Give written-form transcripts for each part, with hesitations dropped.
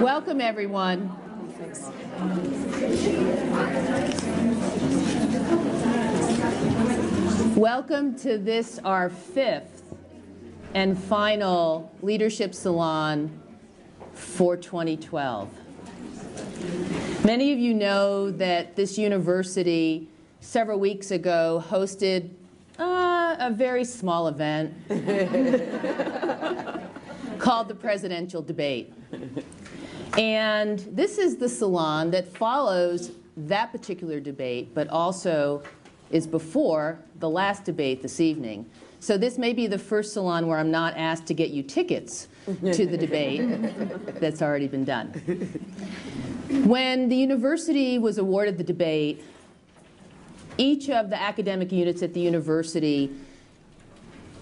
Welcome, everyone. Welcome to this, our fifth and final Leadership Salon for 2012. Many of you know that this university several weeks ago hosted a very small event called the Presidential Debate. And this is the salon that follows that particular debate, but also is before the last debate this evening. So this may be the first salon where I'm not asked to get you tickets to the debate that's already been done. When the university was awarded the debate, each of the academic units at the university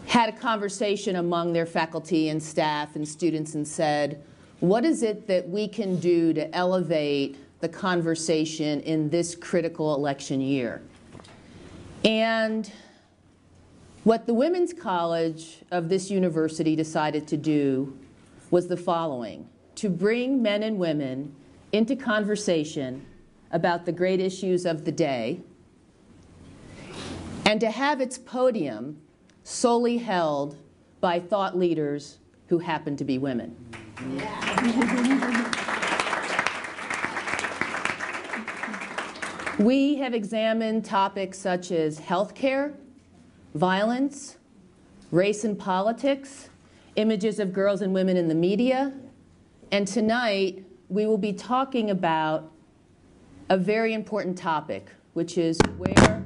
had a conversation among their faculty and staff and students and said, what is it that we can do to elevate the conversation in this critical election year? And what the Women's College of this university decided to do was the following: to bring men and women into conversation about the great issues of the day, and to have its podium solely held by thought leaders who happen to be women. We have examined topics such as healthcare, violence, race and politics, images of girls and women in the media, and tonight we will be talking about a very important topic, which is where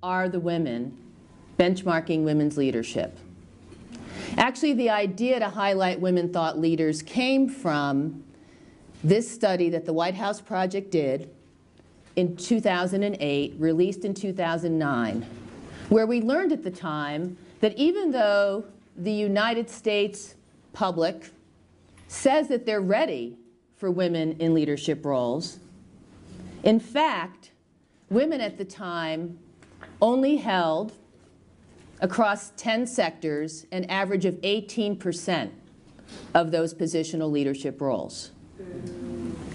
are the women benchmarking women's leadership. Actually, the idea to highlight women thought leaders came from this study that the White House Project did in 2008, released in 2009, where we learned at the time that even though the United States public says that they're ready for women in leadership roles, in fact, women at the time only held, across 10 sectors, an average of 18% of those positional leadership roles.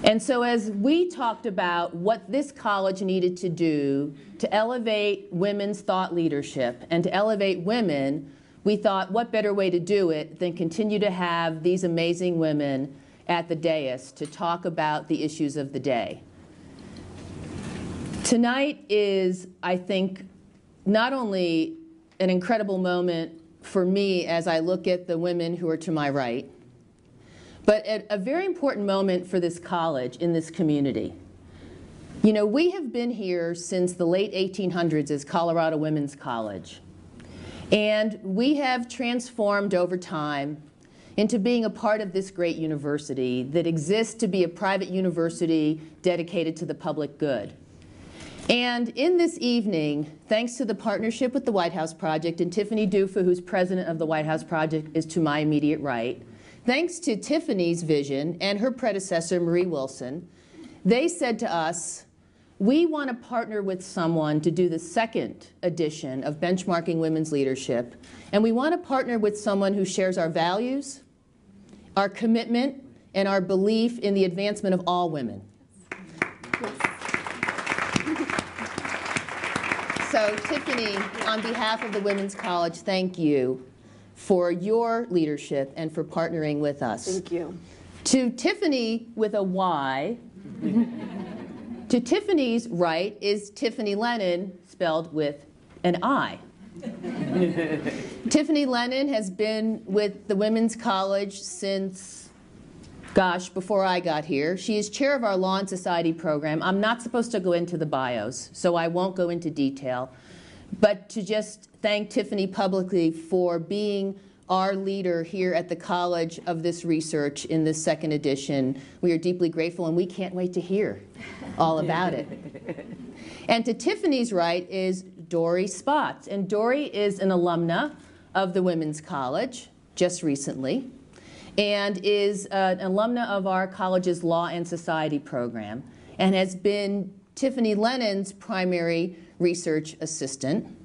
And so as we talked about what this college needed to do to elevate women's thought leadership and to elevate women, we thought, what better way to do it than continue to have these amazing women at the dais to talk about the issues of the day. Tonight is, I think, not only an incredible moment for me as I look at the women who are to my right, but a very important moment for this college in this community. You know, we have been here since the late 1800s as Colorado Women's College. And we have transformed over time into being a part of this great university that exists to be a private university dedicated to the public good. And in this evening, thanks to the partnership with the White House Project, and Tiffany Dufa, who's president of the White House Project, is to my immediate right, thanks to Tiffany's vision and her predecessor, Marie Wilson, they said to us, we want to partner with someone to do the second edition of Benchmarking Women's Leadership, and we want to partner with someone who shares our values, our commitment, and our belief in the advancement of all women. So, Tiffany, on behalf of the Women's College, thank you for your leadership and for partnering with us. Thank you. To Tiffany with a Y, to Tiffany's right is Tiffany Lennon, spelled with an I. Tiffany Lennon has been with the Women's College since, gosh, before I got here. She is chair of our Law and Society program. I'm not supposed to go into the bios, so I won't go into detail. But to just thank Tiffany publicly for being our leader here at the College of this research in this second edition. We are deeply grateful, and we can't wait to hear all about it. And to Tiffany's right is Dory Spotts. And Dory is an alumna of the Women's College just recently, and is an alumna of our college's Law and Society program, and has been Tiffany Lennon's primary research assistant.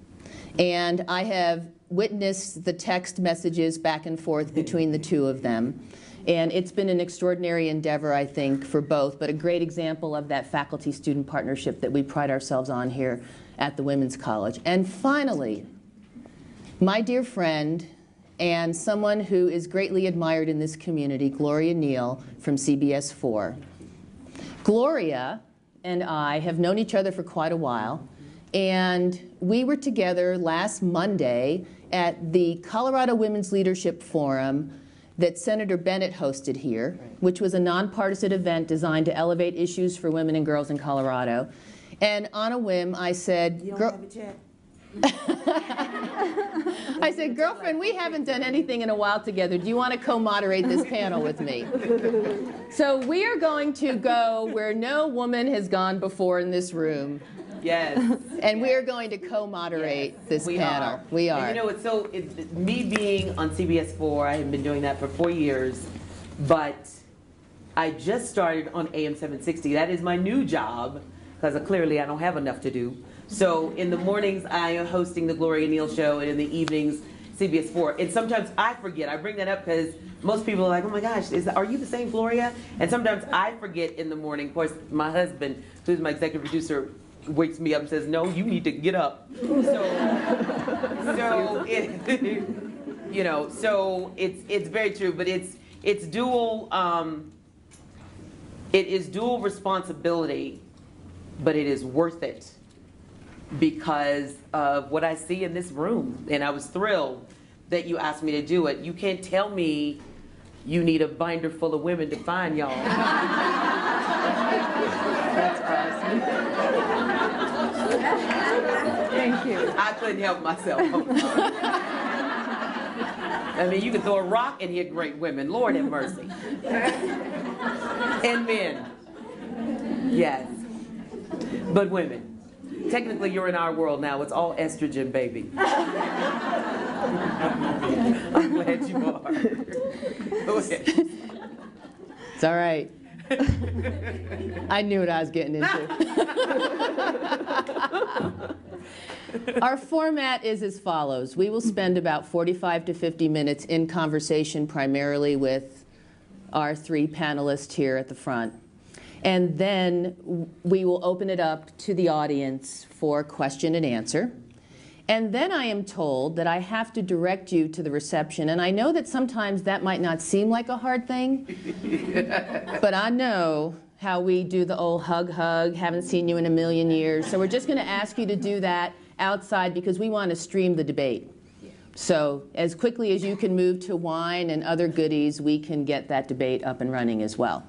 And I have witnessed the text messages back and forth between the two of them. And it's been an extraordinary endeavor, I think, for both, but a great example of that faculty-student partnership that we pride ourselves on here at the Women's College. And finally, my dear friend and someone who is greatly admired in this community, Gloria Neal from CBS 4. Gloria and I have known each other for quite a while, and we were together last Monday at the Colorado Women's Leadership Forum that Senator Bennett hosted here, which was a nonpartisan event designed to elevate issues for women and girls in Colorado. And on a whim, I said, You don't have a check? I said, girlfriend, we haven't done anything in a while together. Do you want to co-moderate this panel with me? So we are going to go where no woman has gone before in this room. Yes. And we are going to co-moderate this panel. We are. And you know, me being on CBS 4, I have been doing that for 4 years, but I just started on AM 760. That is my new job, because clearly I don't have enough to do. So in the mornings, I am hosting the Gloria Neal Show, and in the evenings, CBS 4. And sometimes I forget. I bring that up because most people are like, oh my gosh, are you the same Gloria? And sometimes I forget in the morning. Of course, my husband, who's my executive producer, wakes me up and says, no, you need to get up. So it's very true, but it's dual, it is dual responsibility, but it is worth it because of what I see in this room. And I was thrilled that you asked me to do it. You can't tell me you need a binder full of women to find y'all. That's awesome. Thank you. I couldn't help myself. I mean, you can throw a rock and hit great women. Lord have mercy. And men. Yes. But women. Technically, you're in our world now. It's all estrogen, baby. I'm glad you are. Go ahead. It's all right. I knew what I was getting into. Our format is as follows. We will spend about 45 to 50 minutes in conversation, primarily with our three panelists here at the front. And then we will open it up to the audience for question and answer. And then I am told that I have to direct you to the reception. And I know that sometimes that might not seem like a hard thing, but I know how we do the old hug, haven't seen you in a million years. So we're just going to ask you to do that outside because we want to stream the debate. So as quickly as you can move to wine and other goodies, we can get that debate up and running as well.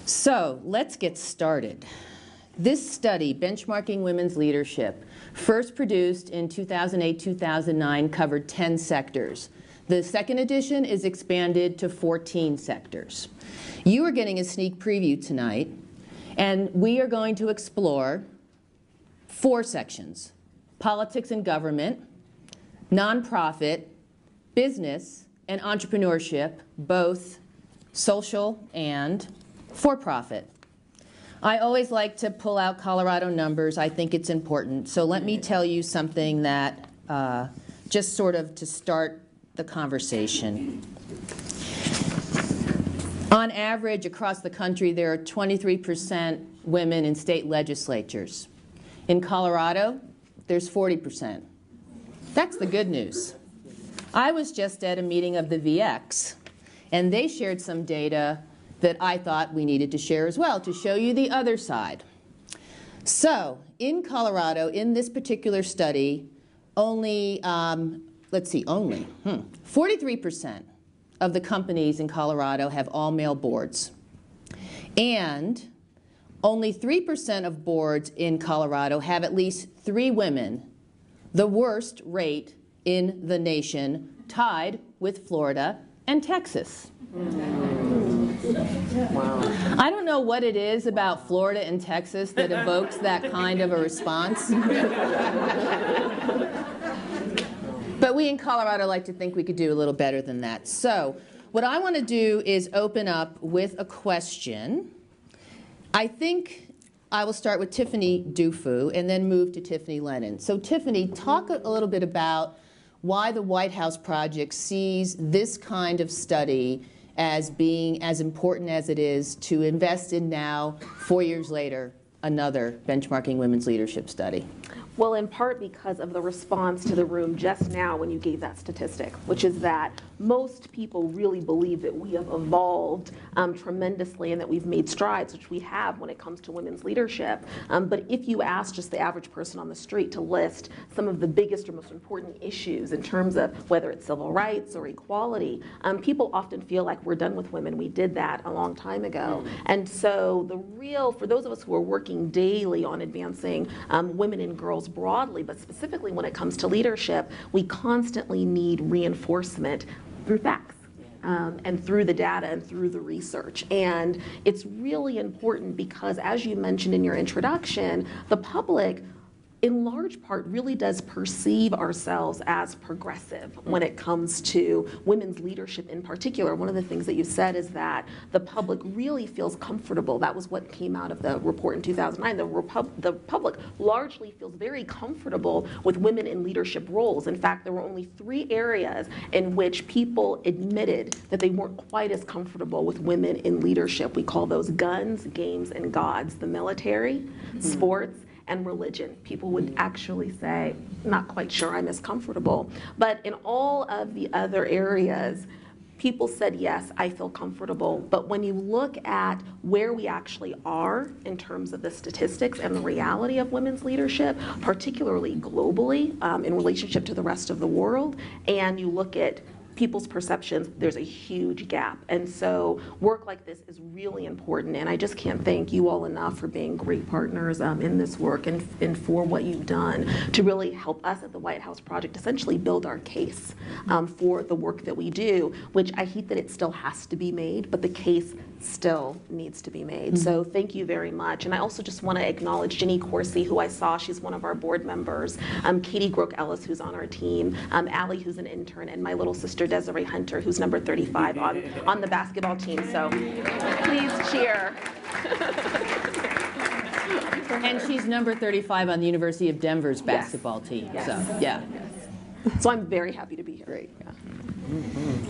So let's get started. This study, Benchmarking Women's Leadership, first produced in 2008-2009, covered 10 sectors. The second edition is expanded to 14 sectors. You are getting a sneak preview tonight, and we are going to explore 4 sections: politics and government, nonprofit, business, and entrepreneurship, both social and for-profit. I always like to pull out Colorado numbers. I think it's important. So let me tell you something that just sort of to start the conversation. On average, across the country, there are 23% women in state legislatures. In Colorado, there's 40%. That's the good news. I was just at a meeting of the VX, and they shared some data that I thought we needed to share as well to show you the other side. So in Colorado, in this particular study, only, 43% of the companies in Colorado have all-male boards. And only 3% of boards in Colorado have at least 3 women, the worst rate in the nation, tied with Florida and Texas. Wow. I don't know what it is about Florida and Texas that evokes that kind of a response. But we in Colorado like to think we could do a little better than that. So what I want to do is open up with a question. I think I will start with Tiffany Dufu and then move to Tiffany Lennon. So Tiffany, talk a little bit about why the White House Project sees this kind of study as being as important as it is to invest in now, 4 years later, another benchmarking women's leadership study? Well, in part because of the response to the room just now when you gave that statistic, which is that most people really believe that we have evolved tremendously and that we've made strides, which we have when it comes to women's leadership. But if you ask just the average person on the street to list some of the biggest or most important issues in terms of whether it's civil rights or equality, people often feel like we're done with women. We did that a long time ago. And so for those of us who are working daily on advancing women and girls broadly, but specifically when it comes to leadership, we constantly need reinforcement through facts. And through the data and through the research. And it's really important because, as you mentioned in your introduction, the public in large part really does perceive ourselves as progressive when it comes to women's leadership in particular. One of the things that you said is that the public really feels comfortable. That was what came out of the report in 2009. The public largely feels very comfortable with women in leadership roles. In fact, there were only 3 areas in which people admitted that they weren't quite as comfortable with women in leadership. We call those guns, games, and gods: the military, sports, and religion. People would actually say, not quite sure I'm as comfortable. But in all of the other areas, people said, yes, I feel comfortable. But when you look at where we actually are in terms of the statistics and the reality of women's leadership, particularly globally in relationship to the rest of the world, and you look at people's perceptions, there's a huge gap. And so work like this is really important, and I just can't thank you all enough for being great partners in this work and for what you've done to really help us at the White House Project essentially build our case for the work that we do, which I hate that it still has to be made, but the case still needs to be made. So thank you very much. And I also just want to acknowledge Ginny Corsi, who I saw, she's one of our board members, Katie Groke-Ellis, who's on our team, Allie, who's an intern, and my little sister Desiree Hunter, who's number 35 on the basketball team. So please cheer. And she's number 35 on the University of Denver's basketball team. Yes. So, yeah. So I'm very happy to be here. Great. Yeah.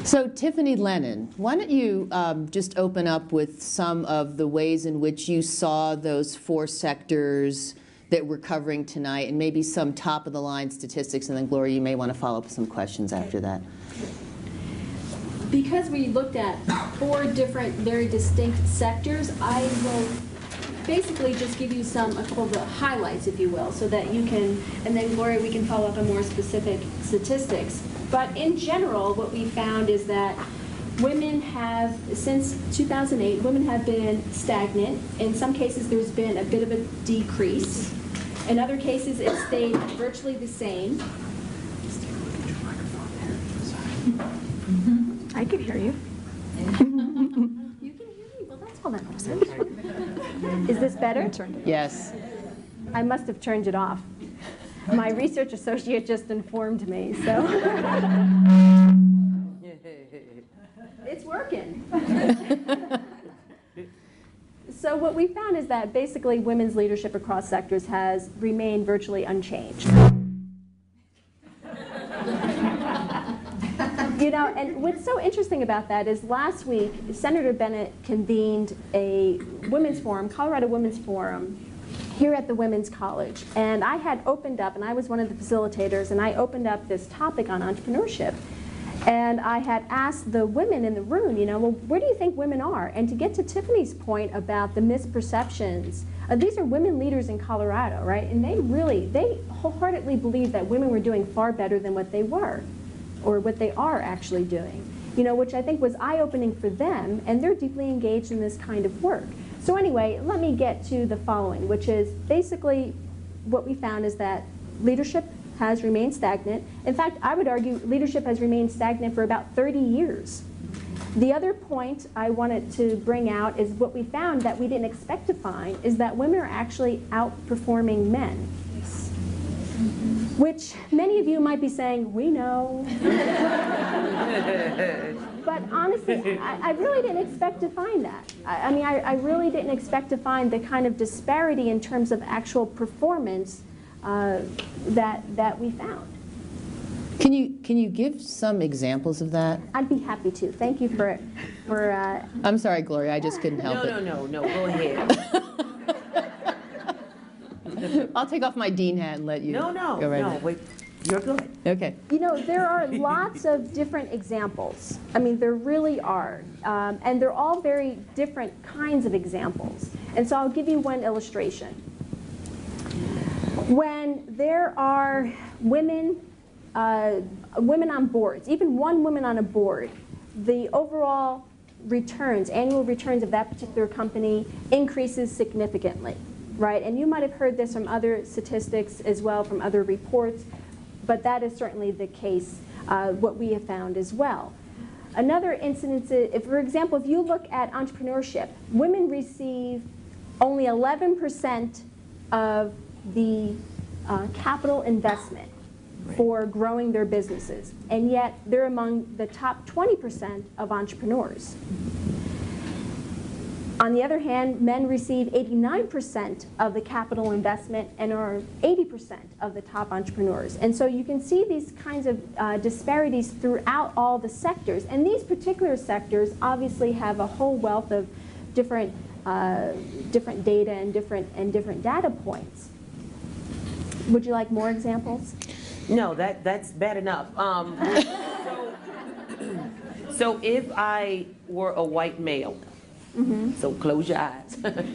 So Tiffany Lennon, why don't you just open up with some of the ways in which you saw those 4 sectors that we're covering tonight, and maybe some top-of-the-line statistics, and then Gloria, you may want to follow up with some questions after that. Because we looked at 4 different, very distinct sectors, I will basically just give you some of the highlights, if you will, so that you can, and then Gloria, we can follow up on more specific statistics. But in general, what we found is that women have, since 2008, women have been stagnant. In some cases, there's been a bit of a decrease. In other cases, it stayed virtually the same. I can hear you. You can hear me? Well, that's all that matters. Is this better? Yes. I must have turned it off. My research associate just informed me, so. It's working. So what we found is that basically women's leadership across sectors has remained virtually unchanged. You know, and what's so interesting about that is last week, Senator Bennett convened a women's forum, Colorado Women's Forum, here at the Women's College. And I had opened up, and I was one of the facilitators, and I opened up this topic on entrepreneurship. And I had asked the women in the room, you know, well, where do you think women are? And to get to Tiffany's point about the misperceptions, these are women leaders in Colorado, right? And they wholeheartedly believe that women were doing far better than what they were, or what they are actually doing, you know, which I think was eye-opening for them, and they're deeply engaged in this kind of work. So anyway, let me get to the following, which is basically what we found is that leadership has remained stagnant. In fact, I would argue leadership has remained stagnant for about 30 years. The other point I wanted to bring out is what we found that we didn't expect to find is that women are actually outperforming men. Which many of you might be saying, we know. But honestly, I really didn't expect to find that. I mean, I really didn't expect to find the kind of disparity in terms of actual performance that we found. Can you give some examples of that? I'd be happy to. Thank you for I'm sorry, Gloria, I just couldn't help it. No, go ahead. I'll take off my dean hat and let you go right ahead. Wait, you're good. Okay. You know, there are lots of different examples. I mean, there really are. And they're all very different kinds of examples. And so I'll give you one illustration. When there are women on boards, even one woman on a board, the overall returns, annual returns of that particular company increases significantly, right? And you might have heard this from other statistics as well, from other reports, but that is certainly the case, what we have found as well. Another incidence, if, for example, if you look at entrepreneurship, women receive only 11% of the capital investment for growing their businesses, and yet they're among the top 20% of entrepreneurs. On the other hand, men receive 89% of the capital investment and are 80% of the top entrepreneurs. And so you can see these kinds of disparities throughout all the sectors. And these particular sectors obviously have a whole wealth of different data and different data points. Would you like more examples? No, that's bad enough. So if I were a white male, so close your eyes. Because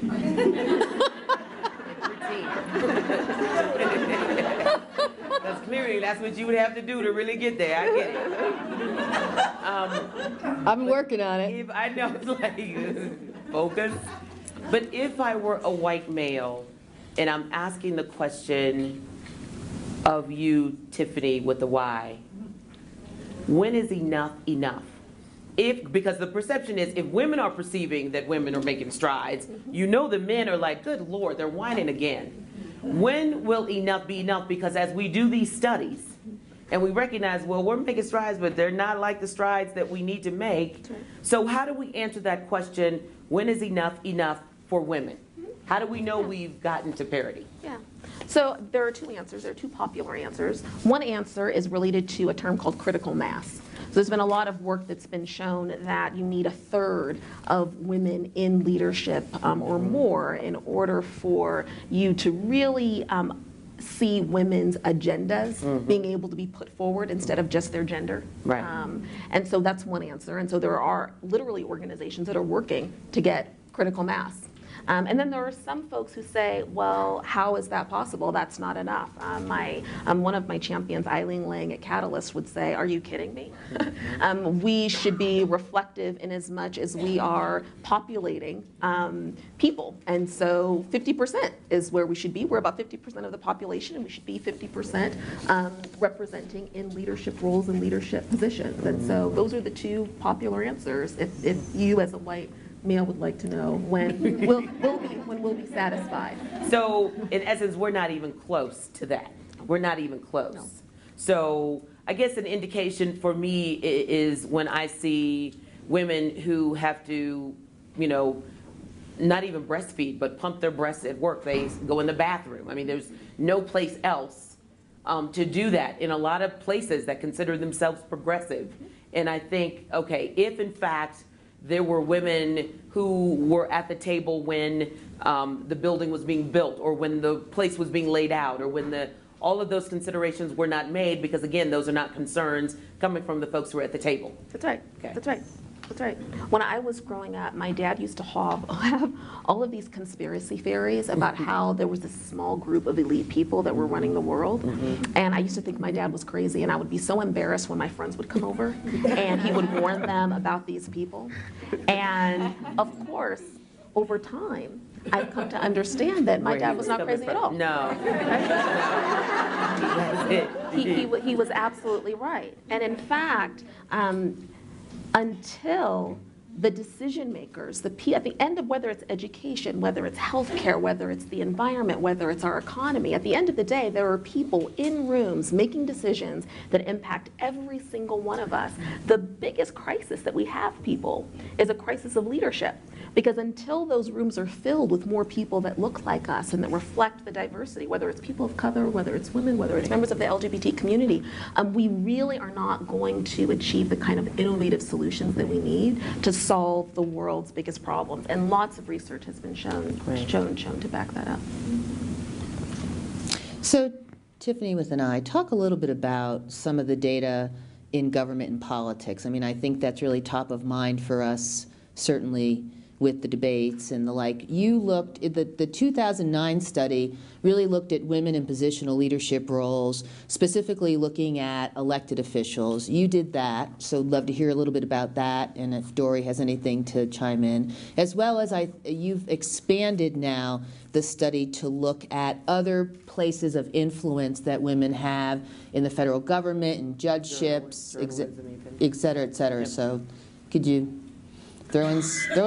clearly that's what you would have to do to really get there. I get it. I'm working on it. If I know, it's like, focus. But if I were a white male, and I'm asking the question of you, Tiffany, with the why, when is enough enough? Because the perception is, if women are perceiving that women are making strides, you know the men are like, good Lord, they're whining again. When will enough be enough? Because as we do these studies, and we recognize, well, we're making strides, but they're not like the strides that we need to make. So how do we answer that question, when is enough enough for women? How do we know we've gotten to parity? Yeah. So there are two answers. There are two popular answers. One answer is related to a term called critical mass. So there's been a lot of work that's been shown that you need 1/3 of women in leadership or more in order for you to really see women's agendas being able to be put forward instead of just their gender. Right. And so that's one answer. And so there are literally organizations that are working to get critical mass. And then there are some folks who say, well, how is that possible? That's not enough. One of my champions, Eileen Lang at Catalyst, would say, are you kidding me? We should be reflective in as much as we are populating people. And so 50% is where we should be. We're about 50% of the population, and we should be 50% representing in leadership roles and leadership positions. And so those are the two popular answers. If you as a white male would like to know when we'll be satisfied. So in essence, we're not even close to that. We're not even close. No. So I guess an indication for me is when I see women who have to, not even breastfeed, but pump their breasts at work. They go in the bathroom. I mean, there's no place else to do that in a lot of places that consider themselves progressive. And I think, okay, if in fact there were women who were at the table when the building was being built, or when the place was being laid out, or when all of those considerations were not made, because again, those are not concerns coming from the folks who are at the table. That's right. Okay. That's right. That's right. When I was growing up, my dad used to have all of these conspiracy theories about how there was this small group of elite people that were running the world. And I used to think my dad was crazy, and I would be so embarrassed when my friends would come over, and he would warn them about these people. And of course, over time, I've come to understand that my dad was not crazy at all. No. He was absolutely right. And in fact, until the decision makers, at the end of whether it's education, whether it's healthcare, whether it's the environment, whether it's our economy, at the end of the day, there are people in rooms making decisions that impact every single one of us. The biggest crisis that we have, people, is a crisis of leadership. Because until those rooms are filled with more people that look like us and that reflect the diversity, whether it's people of color, whether it's women, whether it's members of the LGBT community, we really are not going to achieve the kind of innovative solutions that we need to solve the world's biggest problems. And lots of research has been shown to back that up. So, Tiffany with an I, talk a little bit about some of the data in government and politics. I mean, I think that's really top of mind for us, certainly with the debates and the like. You looked at the 2009 study really looked at women in positional leadership roles, specifically looking at elected officials. You did that, so I'd love to hear a little bit about that, and if Dory has anything to chime in. As well as you've expanded now the study to look at other places of influence that women have in the federal government and judgeships, et cetera, et cetera. Yep. So could you throw in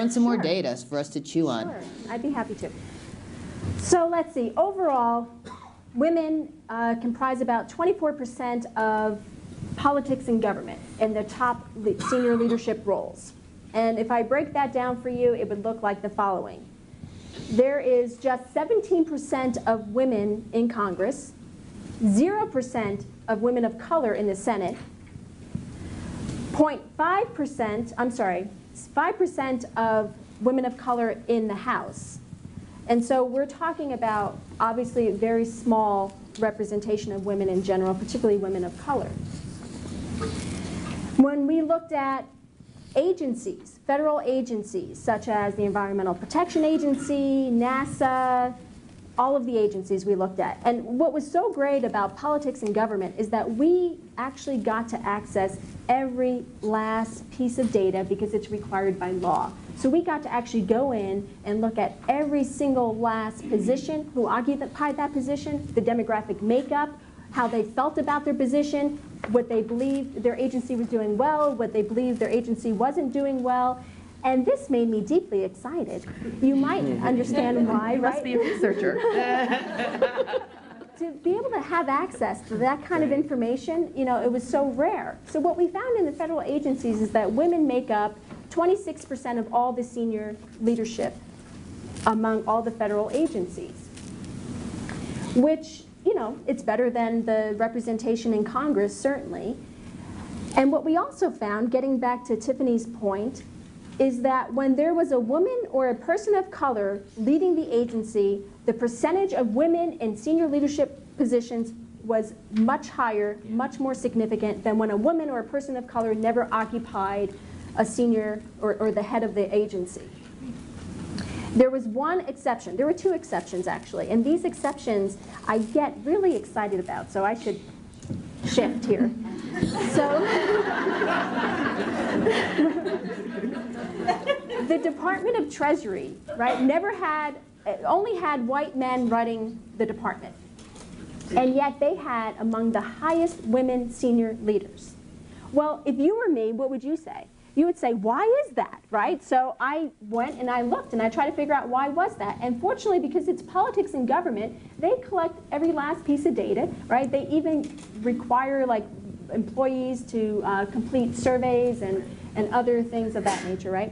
some more data for us to chew on? Sure, I'd be happy to. So let's see, overall, women comprise about 24% of politics and government in the top senior leadership roles. And if I break that down for you, it would look like the following. There is just 17% of women in Congress, 0% of women of color in the Senate, 5% of women of color in the House. And so we're talking about, obviously, a very small representation of women in general, particularly women of color. When we looked at agencies, federal agencies, such as the Environmental Protection Agency, NASA, all of the agencies we looked at. And what was so great about politics and government is that we actually got to access every last piece of data because it's required by law. So we got to actually go in and look at every single last position, who occupied that position, the demographic makeup, how they felt about their position, what they believed their agency was doing well, what they believed their agency wasn't doing well. And this made me deeply excited. You might understand why, right? You must be a researcher. To be able to have access to that kind of information, you know, it was so rare. So what we found in the federal agencies is that women make up 26% of all the senior leadership among all the federal agencies, which, you know, it's better than the representation in Congress, certainly. And what we also found, getting back to Tiffany's point, is that when there was a woman or a person of color leading the agency, the percentage of women in senior leadership positions was much higher, much more significant than when a woman or a person of color never occupied a senior or the head of the agency. There was one exception. There were two exceptions, actually. And these exceptions I get really excited about, so I should shift here. So the Department of Treasury, right, only had white men running the department. And yet they had among the highest women senior leaders. Well, if you were me, what would you say? You would say, why is that, right? So I went and I looked and I tried to figure out why was that. And fortunately, because it's politics and government, they collect every last piece of data, right? They even require like employees to complete surveys and other things of that nature, right?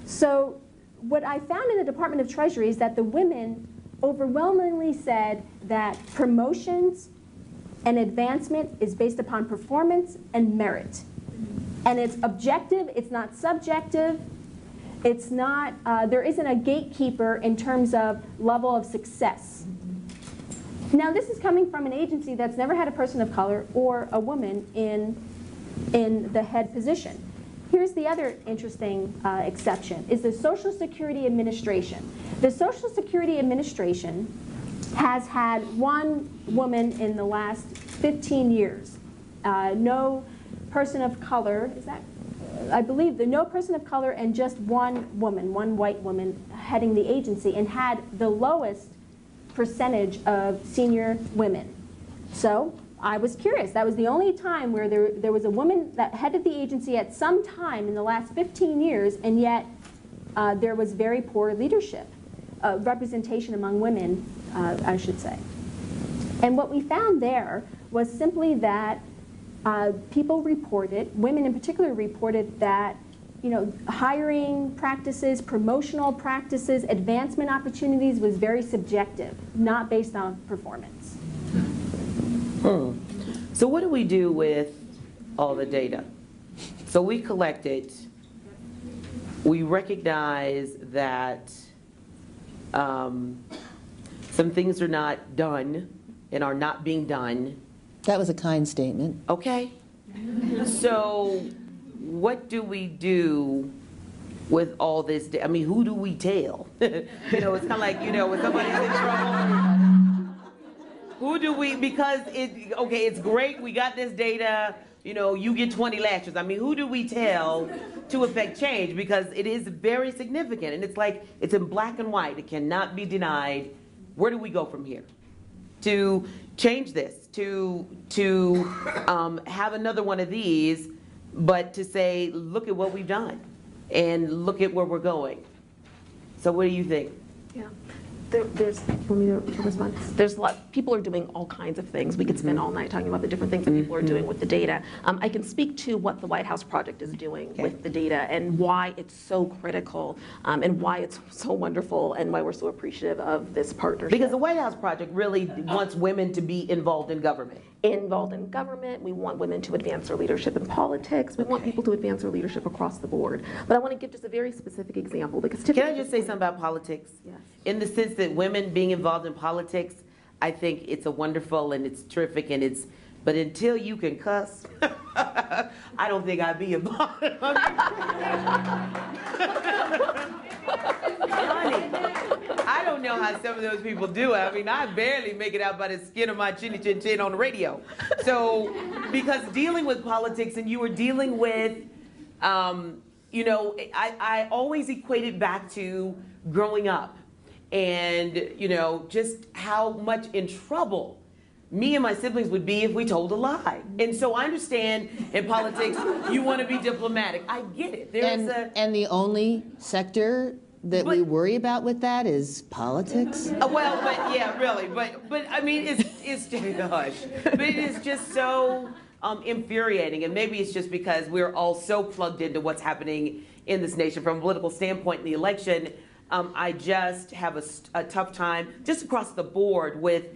So what I found in the Department of Treasury is that the women overwhelmingly said that promotions and advancement is based upon performance and merit. And it's objective, it's not subjective, it's not, there isn't a gatekeeper in terms of level of success. Now this is coming from an agency that's never had a person of color or a woman in the head position. Here's the other interesting exception, is the Social Security Administration. The Social Security Administration has had one woman in the last 15 years. No person of color, I believe no person of color and just one woman, one white woman heading the agency, and had the lowest percentage of senior women. So I was curious. That was the only time where there was a woman that headed the agency at some time in the last 15 years, and yet there was very poor leadership, representation among women, I should say. And what we found there was simply that people reported, women in particular reported that, you know, hiring practices, promotional practices, advancement opportunities was very subjective, not based on performance. So what do we do with all the data? So we collect it. We recognize that some things are not done and are not being done. That was a kind statement. Okay. So what do we do with all this? I mean, who do we tell? You know, it's kind of like, you know, when somebody's in trouble. Who do we, because it's great, we got this data, you know, you get 20 lashes. I mean, who do we tell to affect change? Because it is very significant, and it's like, it's in black and white. It cannot be denied. Where do we go from here to change this, to have another one of these, but to say, look at what we've done and look at where we're going? So what do you think? Yeah. There's, for me to respond, there's a lot, people are doing all kinds of things. We could spend all night talking about the different things that people are doing with the data. I can speak to what the White House Project is doing with the data and why it's so critical, and why it's so wonderful, and why we're so appreciative of this partnership. Because the White House Project really wants women to be involved in government. Involved in government. We want women to advance their leadership in politics. We want people to advance their leadership across the board. But I want to give just a very specific example, because Can I just say something about politics? Yes. In the sense that women being involved in politics, I think it's a wonderful and it's terrific, and it's, but until you can cuss, I don't think I'd be involved. Honey, I don't know how some of those people do it. I mean, I barely make it out by the skin of my chinny chin chin on the radio. So, because dealing with politics, and you were dealing with, you know, I always equate it back to growing up, and, you know, just how much in trouble me and my siblings would be if we told a lie. And so I understand in politics you want to be diplomatic. I get it. And the only sector that we worry about with that is politics. Well, but yeah, really. But I mean, it's hush. But it is just so infuriating, and maybe it's just because we're all so plugged into what's happening in this nation from a political standpoint in the election. I just have a tough time just across the board with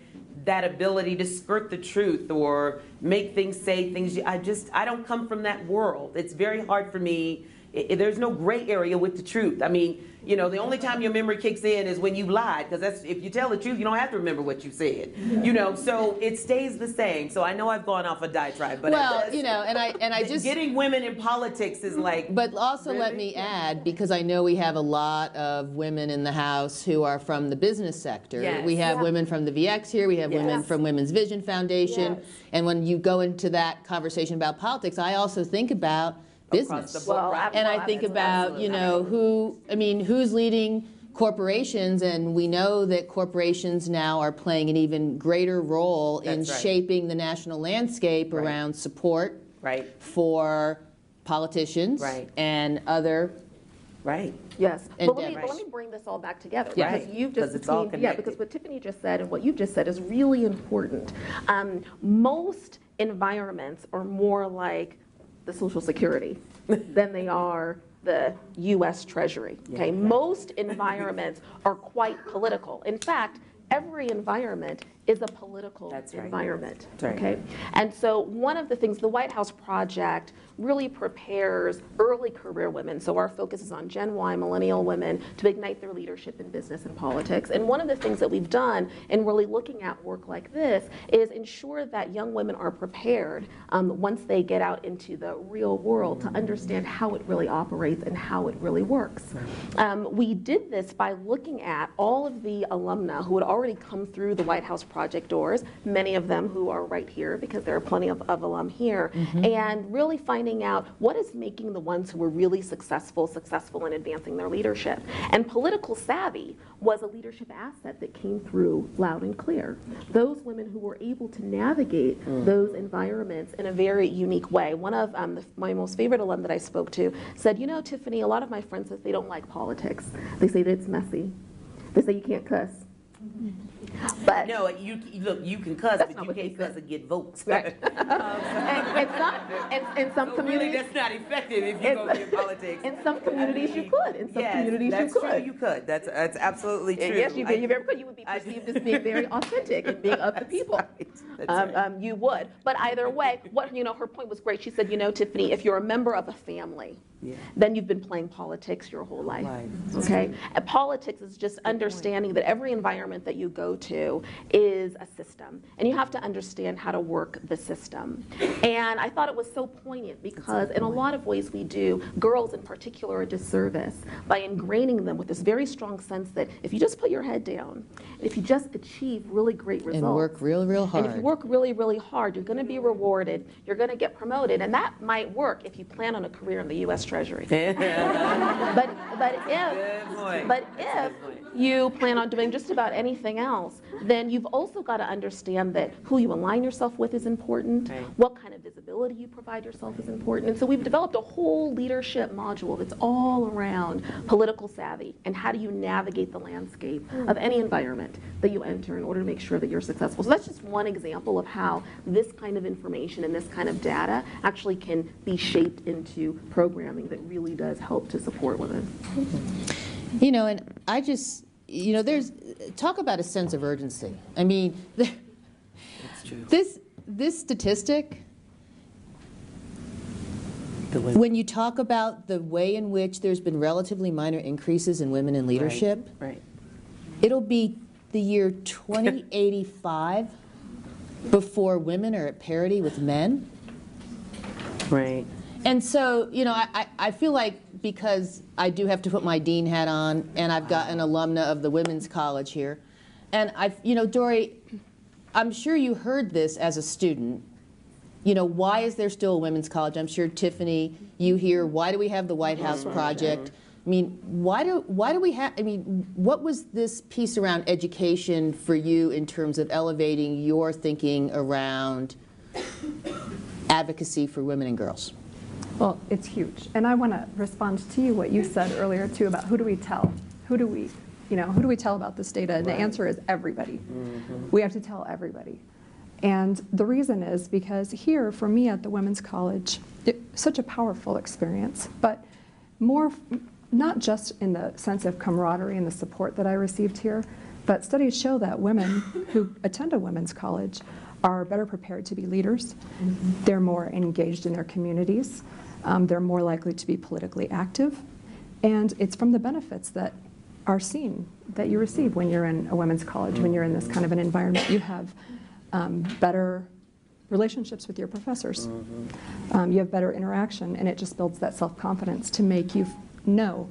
that ability to skirt the truth or make things, say things. I don't come from that world. It's very hard for me. There's no gray area with the truth. I mean, you know, the only time your memory kicks in is when you lied, because that's, if you tell the truth, you don't have to remember what you said. You know, so it stays the same. So I know I've gone off a diatribe, but well, you know, and I just getting women in politics is like. But also really? let me add, because I know we have a lot of women in the House who are from the business sector. Yes. We have women from the VX here. We have women from Women's Vision Foundation. Yes. And when you go into that conversation about politics, I also think about business. And I think about, you know, who's leading corporations, and we know that corporations now are playing an even greater role in shaping the national landscape around support for politicians and other Yes, and but let me bring this all back together. Because you've just it's all connected. because what Tiffany just said and what you've just said is really important. Most environments are more like the Social Security than they are the U.S. Treasury. Okay, most environments are quite political. In fact, every environment is a political environment. Okay, and so one of the things the White House Project really prepares early career women. So our focus is on Gen Y, millennial women, to ignite their leadership in business and politics. And one of the things that we've done in really looking at work like this is ensure that young women are prepared once they get out into the real world to understand how it really operates and how it really works. We did this by looking at all of the alumna who had already come through the White House project doors, many of them who are right here because there are plenty of alum here, and really finding out what is making the ones who were really successful in advancing their leadership. And political savvy was a leadership asset that came through loud and clear. Those women who were able to navigate those environments in a very unique way. One of my most favorite alum that I spoke to said, you know, Tiffany, a lot of my friends say they don't like politics. They say that it's messy. They say you can't cuss. But no, you can cuss, but you can't cuss and get votes. Right. In some so communities, really that's not effective if you go in politics. In some communities, you could. In some communities, that's you could. True, you could. That's absolutely true. Yes, you very could. You would be perceived as being very authentic and being of the people. Right. You would. But either way, her point was great. She said, you know, Tiffany, if you're a member of a family, then you've been playing politics your whole life. Right. Okay? And politics is just understanding that every environment that you go to is a system. And you have to understand how to work the system. And I thought it was so poignant because in a lot of ways we do girls in particular a disservice by ingraining them with this very strong sense that if you just put your head down, if you just achieve really great results. And work real hard. And if you work really hard, you're going to be rewarded, you're going to get promoted. And that might work if you plan on a career in the U.S. Treasury. but if you plan on doing just about anything else, then you've also got to understand that who you align yourself with is important, what kind of visibility you provide yourself is important. And so we've developed a whole leadership module that's all around political savvy and how do you navigate the landscape of any environment that you enter in order to make sure that you're successful. So that's just one example of how this kind of information and this kind of data actually can be shaped into programming that really does help to support women. You know, and I just, you know, there's, talk about a sense of urgency. I mean, That's true. This statistic, when you talk about the way in which there's been relatively minor increases in women in leadership, Right. It'll be the year 2085 before women are at parity with men. Right. And so, you know, I feel like because I do have to put my dean hat on, and I've got an alumna of the Women's College here, and you know, Dory, I'm sure you heard this as a student. You know, why is there still a women's college? I'm sure, Tiffany, you hear, why do we have the White House Project? I mean, why do we have, I mean, what was this piece around education for you in terms of elevating your thinking around advocacy for women and girls? Well, it's huge. And I want to respond to you what you said earlier, too, about who do we tell? Who do we tell about this data? And the answer is everybody. We have to tell everybody. And the reason is because here, for me at the Women's College, such a powerful experience, but more, not just in the sense of camaraderie and the support that I received here, but studies show that women who attend a women's college are better prepared to be leaders. They're more engaged in their communities. They're more likely to be politically active. And it's from the benefits that are seen that you receive when you're in a women's college, when you're in this kind of an environment. You have better relationships with your professors. You have better interaction, and it just builds that self-confidence to make you know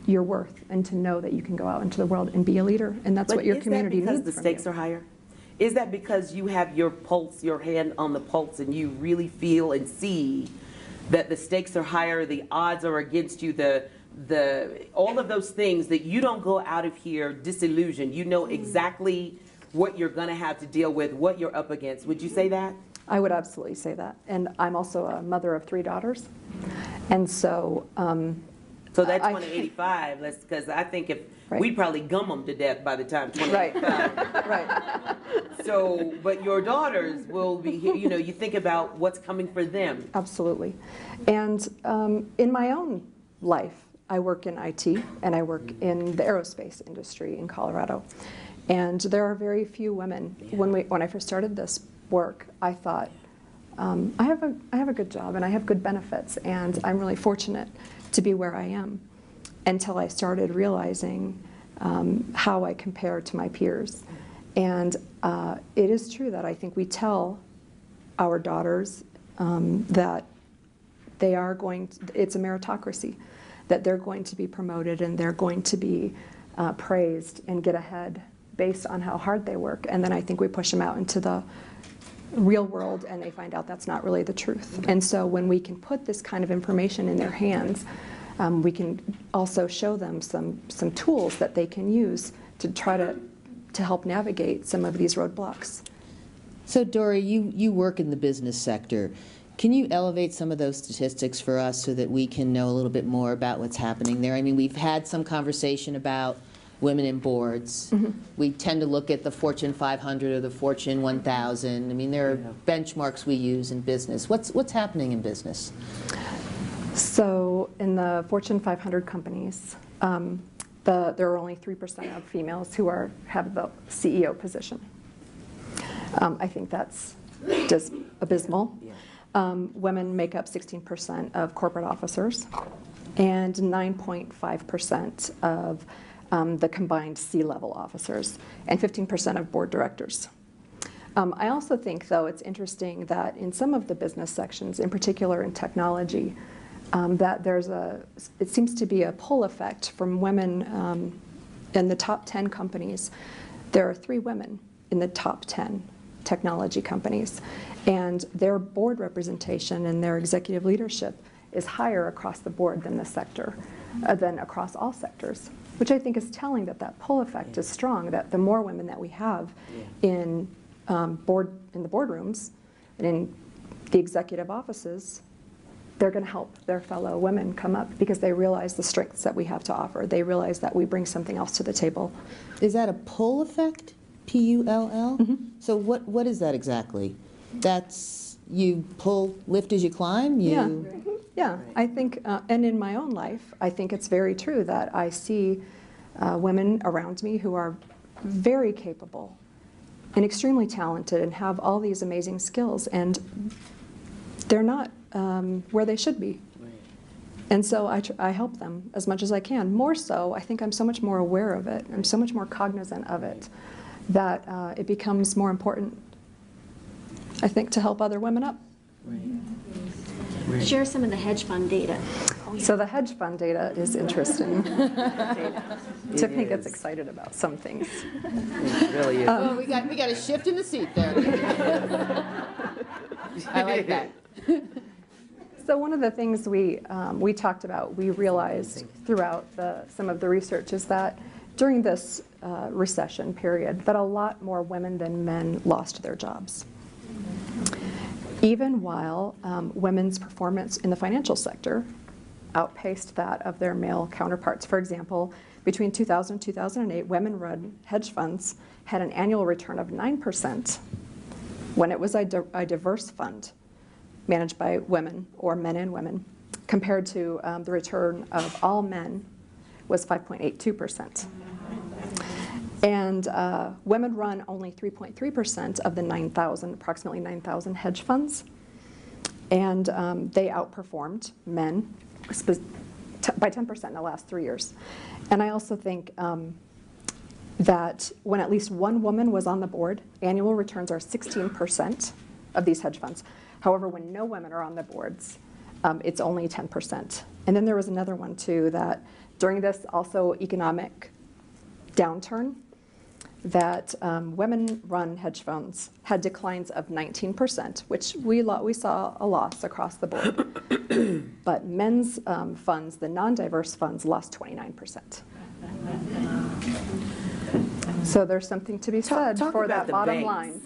your worth and to know that you can go out into the world and be a leader. And that's what your community needs from you. Is that because the stakes are higher? Is that because you have your pulse, your hand on the pulse, and you really feel and see that the stakes are higher, the odds are against you, all of those things, that you don't go out of here disillusioned? You know exactly what you're going to have to deal with, what you're up against. Would you say that? I would absolutely say that. And I'm also a mother of 3 daughters. And so... so that's 2085, because I think if we'd probably gum them to death by the time 2085. Right. So, but your daughters will be here, you know, you think about what's coming for them. Absolutely. And in my own life, I work in IT and I work in the aerospace industry in Colorado. And there are very few women. When I first started this work, I thought, I have a good job and I have good benefits and I'm really fortunate to be where I am, until I started realizing how I compare to my peers. And it is true that I think we tell our daughters that they are it's a meritocracy, that they're going to be promoted and they're going to be praised and get ahead based on how hard they work. And then I think we push them out into the real world and they find out that's not really the truth. And so when we can put this kind of information in their hands, we can also show them some tools that they can use to try to help navigate some of these roadblocks. So Dory, you work in the business sector. Can you elevate some of those statistics for us so that we can know a little bit more about what's happening there? I mean, we've had some conversation about women in boards. Mm-hmm. We tend to look at the Fortune 500 or the Fortune 1000. I mean, there are benchmarks we use in business. What's happening in business? So in the Fortune 500 companies, there are only 3% of females who have the CEO position. I think that's just abysmal. Women make up 16% of corporate officers and 9.5% of the combined C-level officers and 15% of board directors. I also think, though, it's interesting that in some of the business sections, in particular in technology, that it seems to be a pull effect from women in the top 10 companies. There are 3 women in the top 10 technology companies, and their board representation and their executive leadership is higher across the board than the sector, than across all sectors, which I think is telling that pull effect is strong, that the more women that we have in the boardrooms and in the executive offices, they're going to help their fellow women come up because they realize the strengths that we have to offer. They realize that we bring something else to the table. Is that a pull effect? P-U-L-L? Mm-hmm. So what is that exactly? That's you lift as you climb? Yeah, I think, and in my own life, I think it's very true that I see women around me who are very capable and extremely talented and have all these amazing skills, and they're not where they should be. And so I help them as much as I can. More so, I think I'm so much more aware of it. I'm so much more cognizant of it that it becomes more important, I think, to help other women up. Right. Share some of the hedge fund data. So the hedge fund data is interesting. Tiffany gets excited about some things. It really is. Oh, we got a shift in the seat there. I like that. So one of the things we talked about, we realized throughout some of the research is that during this recession period, that a lot more women than men lost their jobs. Even while women's performance in the financial sector outpaced that of their male counterparts. For example, between 2000 and 2008, women-run hedge funds had an annual return of 9% when it was a diverse fund managed by women or men and women, compared to the return of all men was 5.82%. And women run only 3.3% of the approximately 9,000 hedge funds. And they outperformed men by 10% in the last 3 years. And I also think that when at least one woman was on the board, annual returns are 16% of these hedge funds. However, when no women are on the boards, it's only 10%. And then there was another one, too, that during this also economic downturn, that women-run hedge funds had declines of 19%, which we saw a loss across the board. But men's funds, the non-diverse funds, lost 29%. So there's something to be said for that bottom line.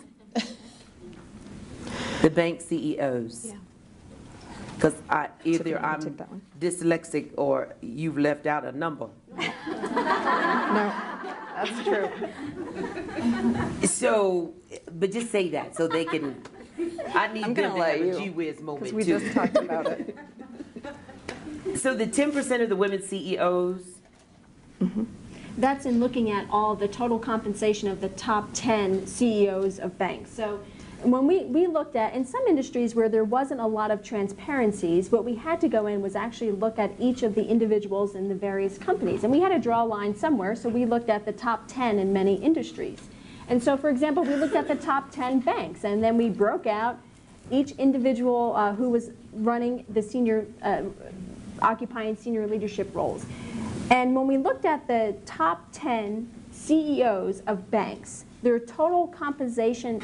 The bank CEOs. Yeah. Because either I'm take that one. dyslexic or you've left out a number. No, that's true. So, but just say that so they can. I need I'm them gonna to let have you, a gee whiz moment because we too. just talked about it. So the 10% of the women CEOs. Mm-hmm. That's in looking at all the total compensation of the top 10 CEOs of banks. So when we looked at, in some industries where there wasn't a lot of transparencies, what we had to go in was actually look at each of the individuals in the various companies. And we had to draw a line somewhere, so we looked at the top 10 in many industries. And so, for example, we looked at the top 10 banks, and then we broke out each individual who was running the senior, occupying senior leadership roles. And when we looked at the top 10 CEOs of banks, their total compensation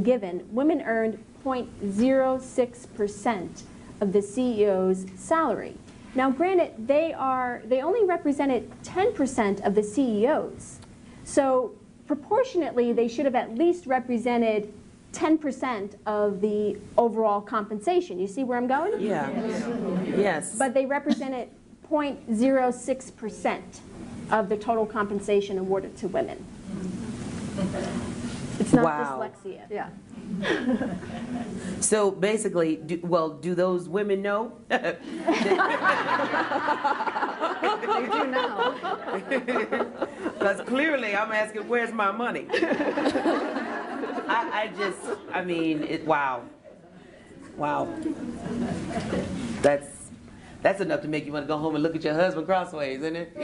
given, women earned 0.06% of the CEO's salary. Now, granted, they only represented 10% of the CEOs. So proportionately, they should have at least represented 10% of the overall compensation. You see where I'm going? Yeah. Yes. But they represented 0.06% of the total compensation awarded to women. It's not dyslexia. Yeah. So basically, do those women know? They do now. Because clearly I'm asking, where's my money? I mean, wow. Wow. That's enough to make you want to go home and look at your husband crossways, isn't it?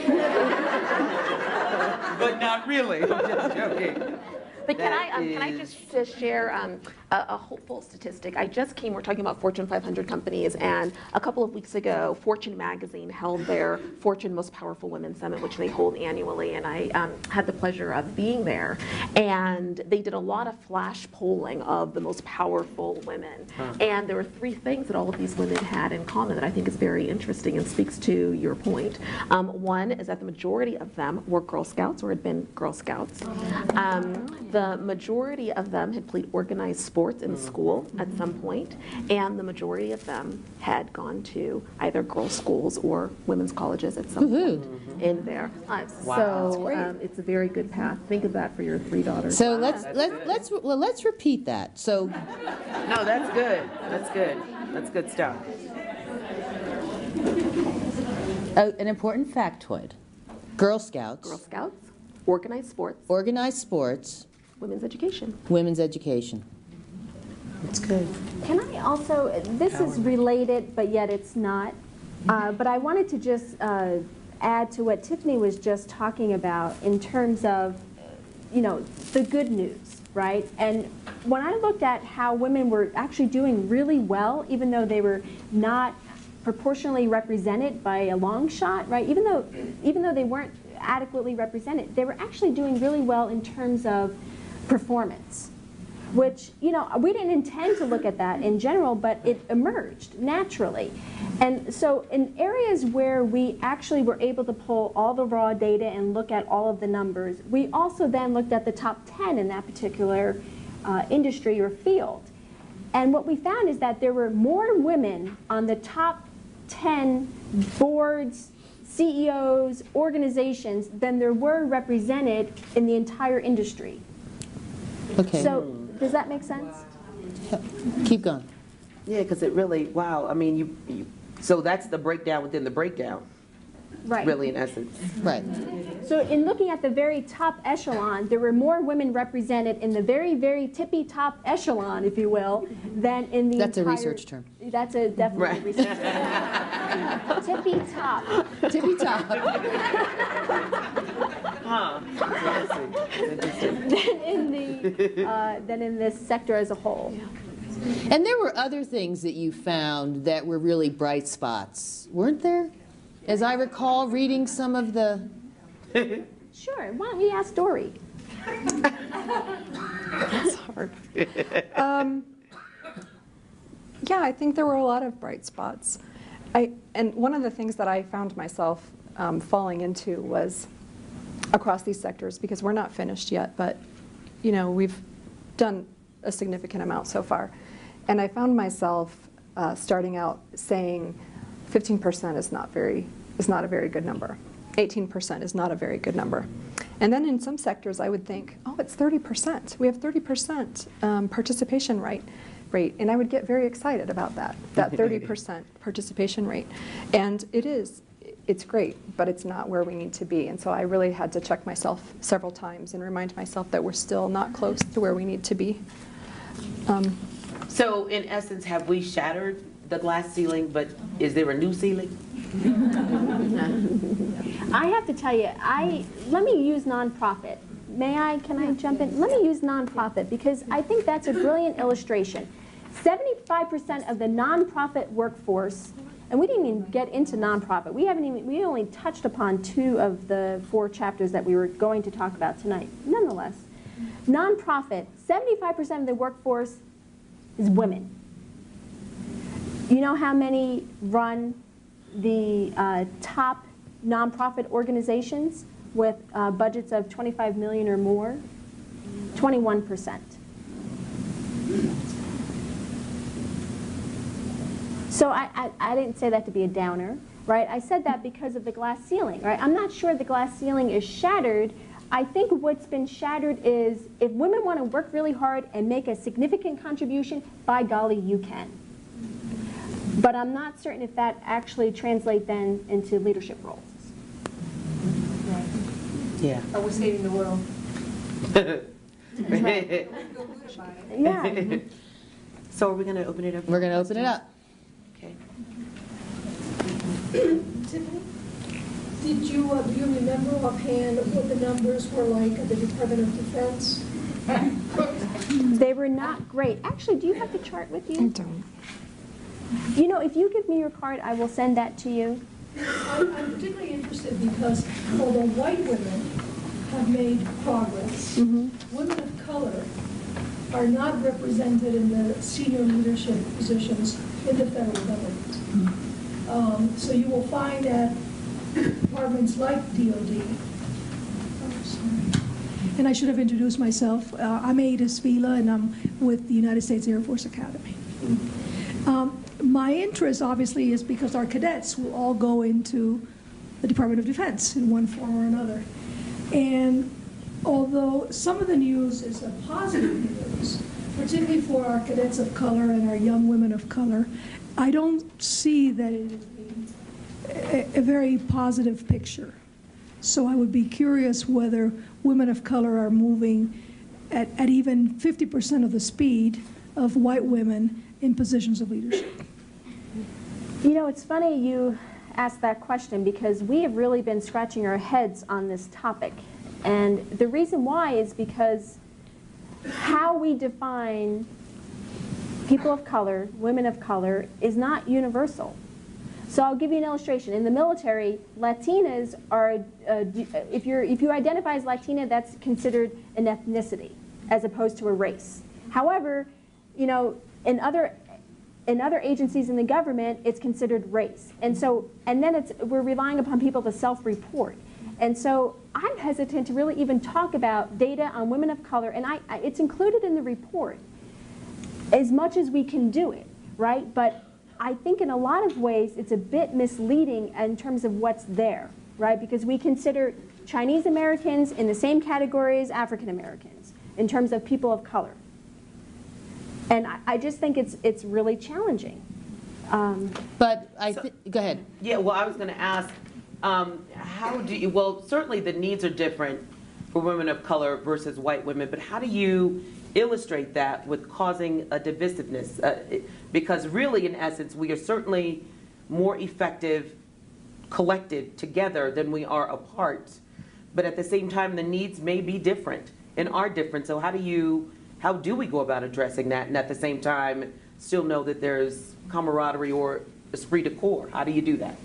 But not really. I'm just joking. But can I just share a hopeful statistic? We're talking about Fortune 500 companies, and a couple of weeks ago, Fortune magazine held their Fortune Most Powerful Women Summit, which they hold annually, and I had the pleasure of being there. And they did a lot of flash polling of the most powerful women. And there were 3 things that all of these women had in common that I think is very interesting and speaks to your point. One is that the majority of them were Girl Scouts or had been Girl Scouts. The majority of them had played organized sports in school at some point, and the majority of them had gone to either girls' schools or women's colleges at some point in their lives. Wow. So it's a very good path. Think of that for your 3 daughters. So let's repeat that. So No, that's good. That's good. That's good stuff. an important factoid: Girl Scouts, Girl Scouts, organized sports, women's education. Women's education. That's good. Can I also, this is related, but yet it's not, but I wanted to just add to what Tiffany was just talking about in terms of, the good news, right? And when I looked at how women were actually doing really well, even though they were not proportionally represented by a long shot, right? Even though they weren't adequately represented, they were actually doing really well in terms of performance, which, we didn't intend to look at that in general, but it emerged naturally. And so in areas where we actually were able to pull all the raw data and look at all of the numbers, we also then looked at the top 10 in that particular industry or field. And what we found is that there were more women on the top 10 boards, CEOs, organizations than there were represented in the entire industry. Okay. So, does that make sense? Keep going. Yeah, because it really, wow. I mean, so that's the breakdown within the breakdown, Right. really, in essence. Right. So in looking at the very top echelon, there were more women represented in the very, very tippy top echelon, if you will, than in the That's entire... a research term. That's a definitely Right. research term. Tippy top. Tippy top. Huh. Interesting. Than in this sector as a whole. And there were other things that you found that were really bright spots, weren't there? As I recall reading some of the... Sure. Why don't we ask Dory? That's hard. Yeah, I think there were a lot of bright spots. And one of the things that I found myself falling into was across these sectors, because we're not finished yet, but we've done a significant amount so far. And I found myself starting out saying 15% is not a very good number. 18% is not a very good number. And then in some sectors I would think, oh, it's 30%. We have 30% participation rate. And I would get very excited about that 30% participation rate. And it's great, but it's not where we need to be. And so I really had to check myself several times and remind myself that we're still not close to where we need to be. So in essence, have we shattered the glass ceiling, but is there a new ceiling? I have to tell you, let me use nonprofit. Can I jump in? Let me use nonprofit because I think that's a brilliant illustration. 75% of the nonprofit workforce And we didn't even get into nonprofit. We only touched upon 2 of the 4 chapters that we were going to talk about tonight. Nonetheless, nonprofit, 75% of the workforce is women. You know how many run the top nonprofit organizations with budgets of 25 million or more? 21%. So I didn't say that to be a downer, right? I said that because of the glass ceiling, right? I'm not sure the glass ceiling is shattered. I think what's been shattered is if women want to work really hard and make a significant contribution, by golly, you can. But I'm not certain if that actually translates then into leadership roles. Right. Yeah. Are we saving the world? Yeah. So are we going to open it up? We're going to open it up. Okay. Tiffany, do you remember offhand what the numbers were like at the Department of Defense? They were not great. Actually, do you have the chart with you? I don't. You know, if you give me your card, I will send that to you. I'm particularly interested because although white women have made progress, women of color are not represented in the senior leadership positions in the federal government. So you will find that departments like DOD, and I should have introduced myself. I'm Adis Vila, and I'm with the United States Air Force Academy. My interest, obviously, is because our cadets will all go into the Department of Defense in one form or another. And although some of the news is a positive news, particularly for our cadets of color and our young women of color, I don't see that it is a very positive picture. So I would be curious whether women of color are moving at even 50% of the speed of white women in positions of leadership. You know, it's funny you asked that question because we have really been scratching our heads on this topic. And the reason why is because how we define people of color, women of color, is not universal. So I'll give you an illustration. In the military, Latinas are, if you identify as Latina, that's considered an ethnicity as opposed to a race. However, you know, in other agencies in the government, it's considered race. And so, and then we're relying upon people to self-report. And so I'm hesitant to really even talk about data on women of color, and it's included in the report as much as we can do it, right? But I think in a lot of ways it's a bit misleading in terms of what's there, right? Because we consider Chinese Americans in the same category as African Americans in terms of people of color. And I just think it's really challenging. But go ahead. Yeah, well, I was going to ask, how do you, well, certainly the needs are different for women of color versus white women, but how do you illustrate that with causing a divisiveness? Because really, in essence, we are certainly more effective collected together than we are apart. But at the same time, the needs may be different and are different. So how do we go about addressing that and at the same time still know that there's camaraderie or esprit de corps? How do you do that?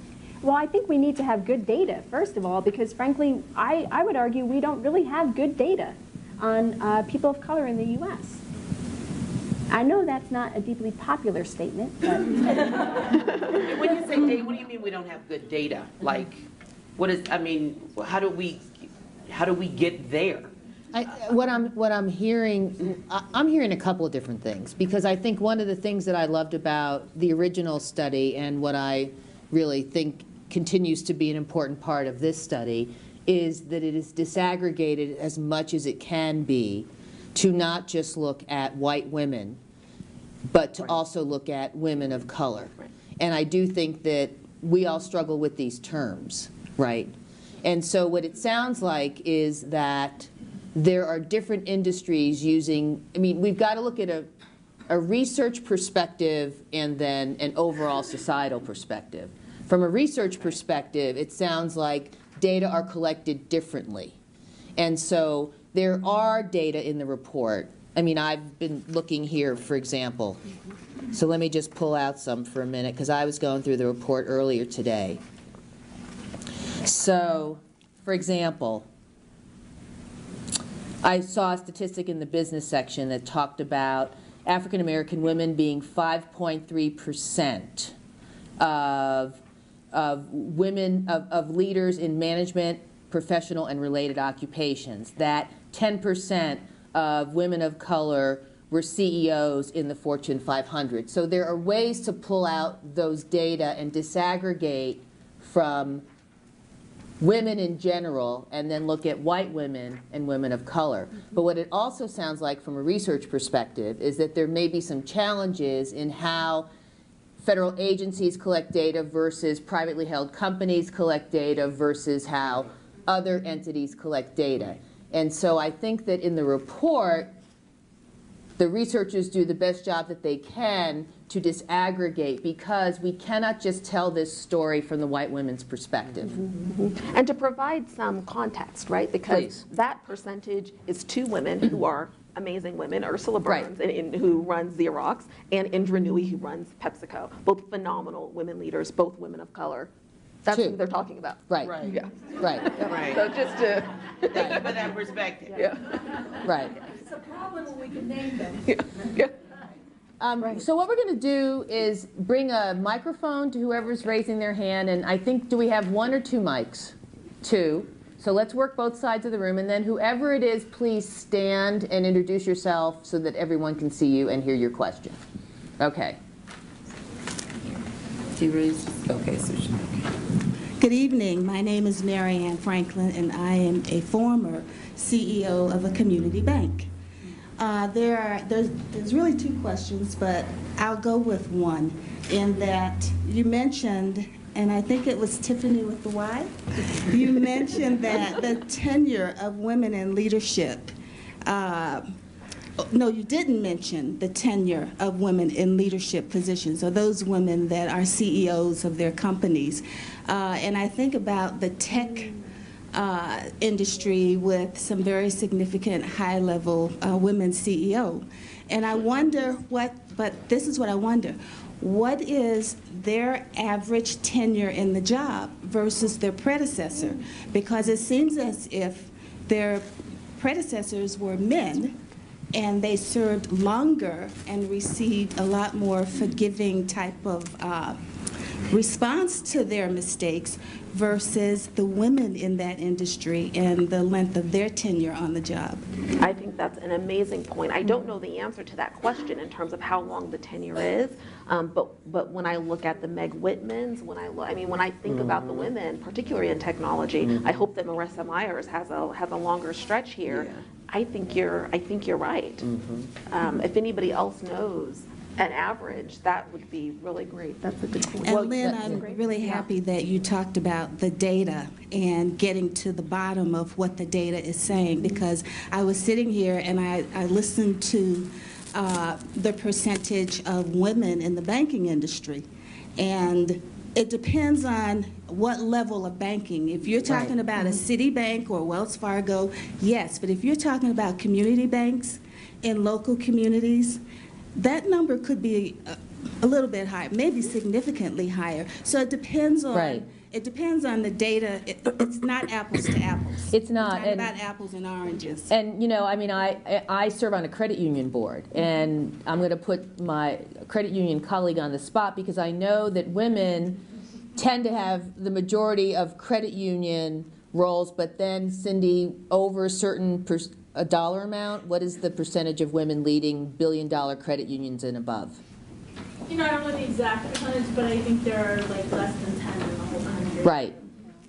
Well, I think we need to have good data, first of all, because frankly, I would argue we don't really have good data on people of color in the U.S. I know that's not a deeply popular statement, but... When you say data, what do you mean we don't have good data? Like, what is, I mean, how do we get there? What I'm hearing, I'm hearing a couple of different things, because I think one of the things that I loved about the original study and what I really think continues to be an important part of this study is that it is disaggregated as much as it can be to not just look at white women, but to also look at women of color. And I do think that we all struggle with these terms, right? And so what it sounds like is that there are different industries using, I mean, we've got to look at a research perspective and then an overall societal perspective. From a research perspective, it sounds like data are collected differently. And so there are data in the report. I mean, I've been looking here, for example, So let me just pull out some for a minute, because I was going through the report earlier today. So, for example, I saw a statistic in the business section that talked about African American women being 5.3% of women, of leaders in management, professional, and related occupations. That 10% of women of color were CEOs in the Fortune 500. So there are ways to pull out those data and disaggregate from women in general and then look at white women and women of color. But what it also sounds like from a research perspective is that there may be some challenges in how federal agencies collect data versus privately held companies collect data versus how other entities collect data. And so I think that in the report, the researchers do the best job that they can to disaggregate, because we cannot just tell this story from the white women's perspective. And to provide some context, right? Because Please. that percentage is 2 women who are amazing women, Ursula Burns, who runs Xerox, and Indra Nooyi, who runs PepsiCo. Both phenomenal women leaders, both women of color. That's 2. who they're talking about. Right. Right. Yeah. Right. Right. So just to, Thank you for that perspective. yeah. Right. It's a problem when we can name them. Yeah. So what we're going to do is bring a microphone to whoever's raising their hand, and I think, do we have 1 or 2 mics? 2. So let's work both sides of the room, and then whoever it is, please stand and introduce yourself so that everyone can see you and hear your question. Okay. Okay, so Good evening. My name is Mary Ann Franklin, and I am a former CEO of a community bank. There's really 2 questions, but I'll go with one, in that you mentioned, and I think it was Tiffany with the Y, you mentioned that the tenure of women in leadership, no, you didn't mention the tenure of women in leadership positions, or those women that are CEOs of their companies. And I think about the tech industry with some very significant high-level women CEO. And I wonder but this is what I wonder. What is their average tenure in the job versus their predecessor? Because it seems as if their predecessors were men, and they served longer and received a lot more forgiving type of response to their mistakes versus the women in that industry and the length of their tenure on the job. I think that's an amazing point. I don't know the answer to that question in terms of how long the tenure is, but when I look at the Meg Whitmans, when I think about the women, particularly in technology, I hope that Marissa Myers has a longer stretch here. Yeah. I think you're right. If anybody else knows an average, that would be really great. That's a good point. And Lynn, I'm really happy that you talked about the data and getting to the bottom of what the data is saying, because I was sitting here and I listened to the percentage of women in the banking industry, and it depends on what level of banking. If you're talking about a Citibank or Wells Fargo, yes, but if you're talking about community banks in local communities, that number could be a little bit higher, maybe significantly higher. So it depends on it depends on the data. It's not apples to apples. It's not. We're talking about apples and oranges. And you know, I mean, I serve on a credit union board, and I'm going to put my credit union colleague on the spot because I know that women tend to have the majority of credit union roles, but then, Cindy, over a certain a dollar amount, what is the percentage of women leading billion-dollar credit unions and above? You know, I don't know the exact percentage, but I think there are like less than 10 in the whole country. Right.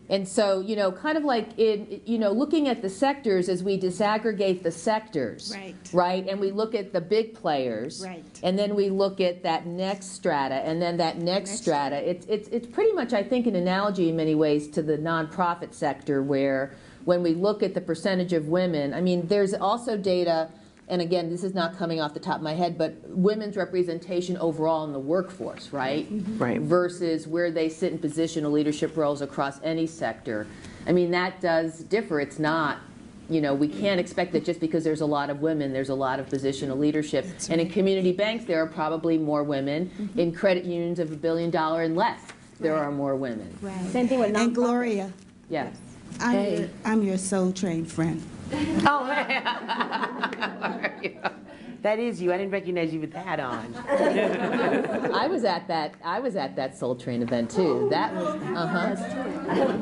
And so, you know, kind of like in, you know, looking at the sectors as we disaggregate the sectors, right? And we look at the big players, and then we look at that next strata, and then that next strata. It's pretty much, I think, an analogy in many ways to the nonprofit sector, where when we look at the percentage of women, I mean, there's also data, and again, this is not coming off the top of my head, but women's representation overall in the workforce, right? Right. Versus where they sit in positional leadership roles across any sector. I mean, that does differ. It's not you know, we can't expect that just because there's a lot of women, there's a lot of positional leadership. And in community banks, there are probably more women. In credit unions of $1 billion and less, there are more women. Right. Same thing with And Gloria, Yes. I'm your Soul Train friend. Oh, that is you. I didn't recognize you with that on. I was at that Soul Train event too. That was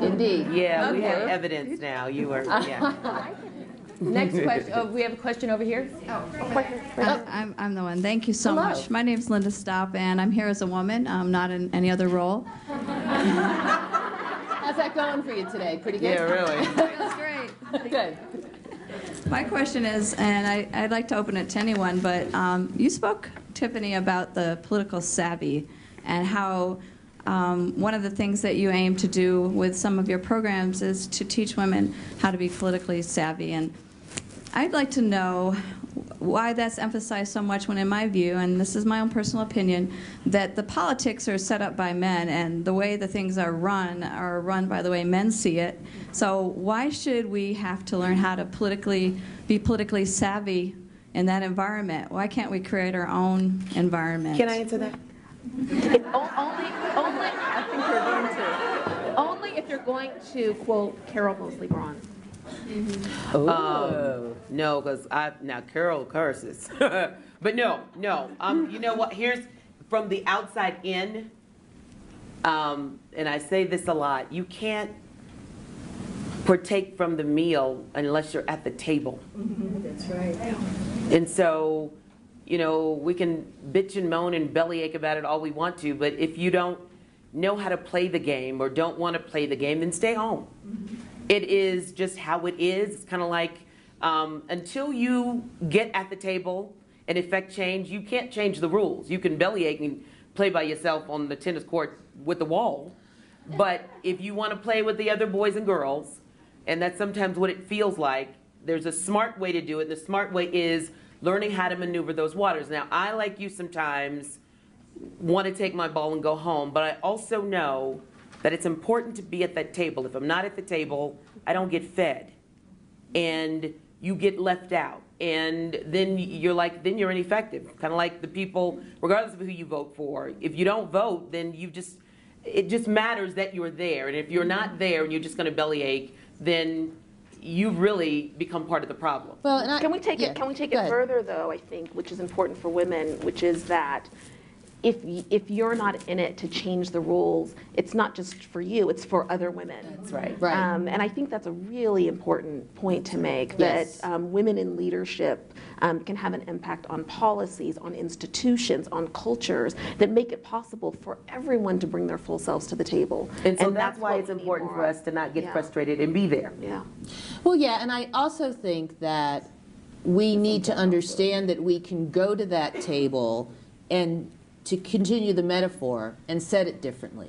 indeed. Yeah, we have evidence now. You were, yeah. Next question. Oh, we have a question over here. I'm the one. Thank you so Hello. much. My name's Linda Stopp, and I'm here as a woman. I'm not in any other role. How's that going for you today? Pretty good? Yeah, really. Feels great. Good. My question is, and I'd like to open it to anyone, but you spoke, Tiffany, about the political savvy and how one of the things that you aim to do with some of your programs is to teach women how to be politically savvy. And I'd like to know why that's emphasized so much when, in my view, and this is my own personal opinion, that the politics are set up by men and the way the things are run by the way men see it. So why should we have to learn how to be politically savvy in that environment? Why can't we create our own environment? Can I answer that? Only if you're going to quote Carol Moseley Braun. No, because now Carol curses. But no. You know what? Here's from the outside in, and I say this a lot, you can't partake from the meal unless you're at the table. That's right. And so, you know, we can bitch and moan and bellyache about it all we want to, but if you don't know how to play the game or don't want to play the game, then stay home. It is just how it is. It's kind of like until you get at the table and effect change, you can't change the rules. You can bellyache and play by yourself on the tennis court with the wall. But if you want to play with the other boys and girls, and that's sometimes what it feels like, there's a smart way to do it. The smart way is learning how to maneuver those waters. Now, I, like you, sometimes want to take my ball and go home, but I also know that it's important to be at that table. If I'm not at the table, I don't get fed. And you get left out. And then then you're ineffective. Kind of like the people, regardless of who you vote for. If you don't vote, then it just matters that you're there. And if you're not there and you're just going to bellyache, then you really become part of the problem. Well, and Can we take it further, though, I think, which is important for women, which is that if you're not in it to change the rules, it's not just for you, it's for other women. That's right. Right. And I think that's a really important point to make, Yes. that women in leadership can have an impact on policies, on institutions, on cultures that make it possible for everyone to bring their full selves to the table. And so that's why what it's we need important more for of. us to not get Yeah. frustrated and be there. Yeah. Well, yeah, and I also think that we need to understand that we can go to that table and to continue the metaphor and set it differently.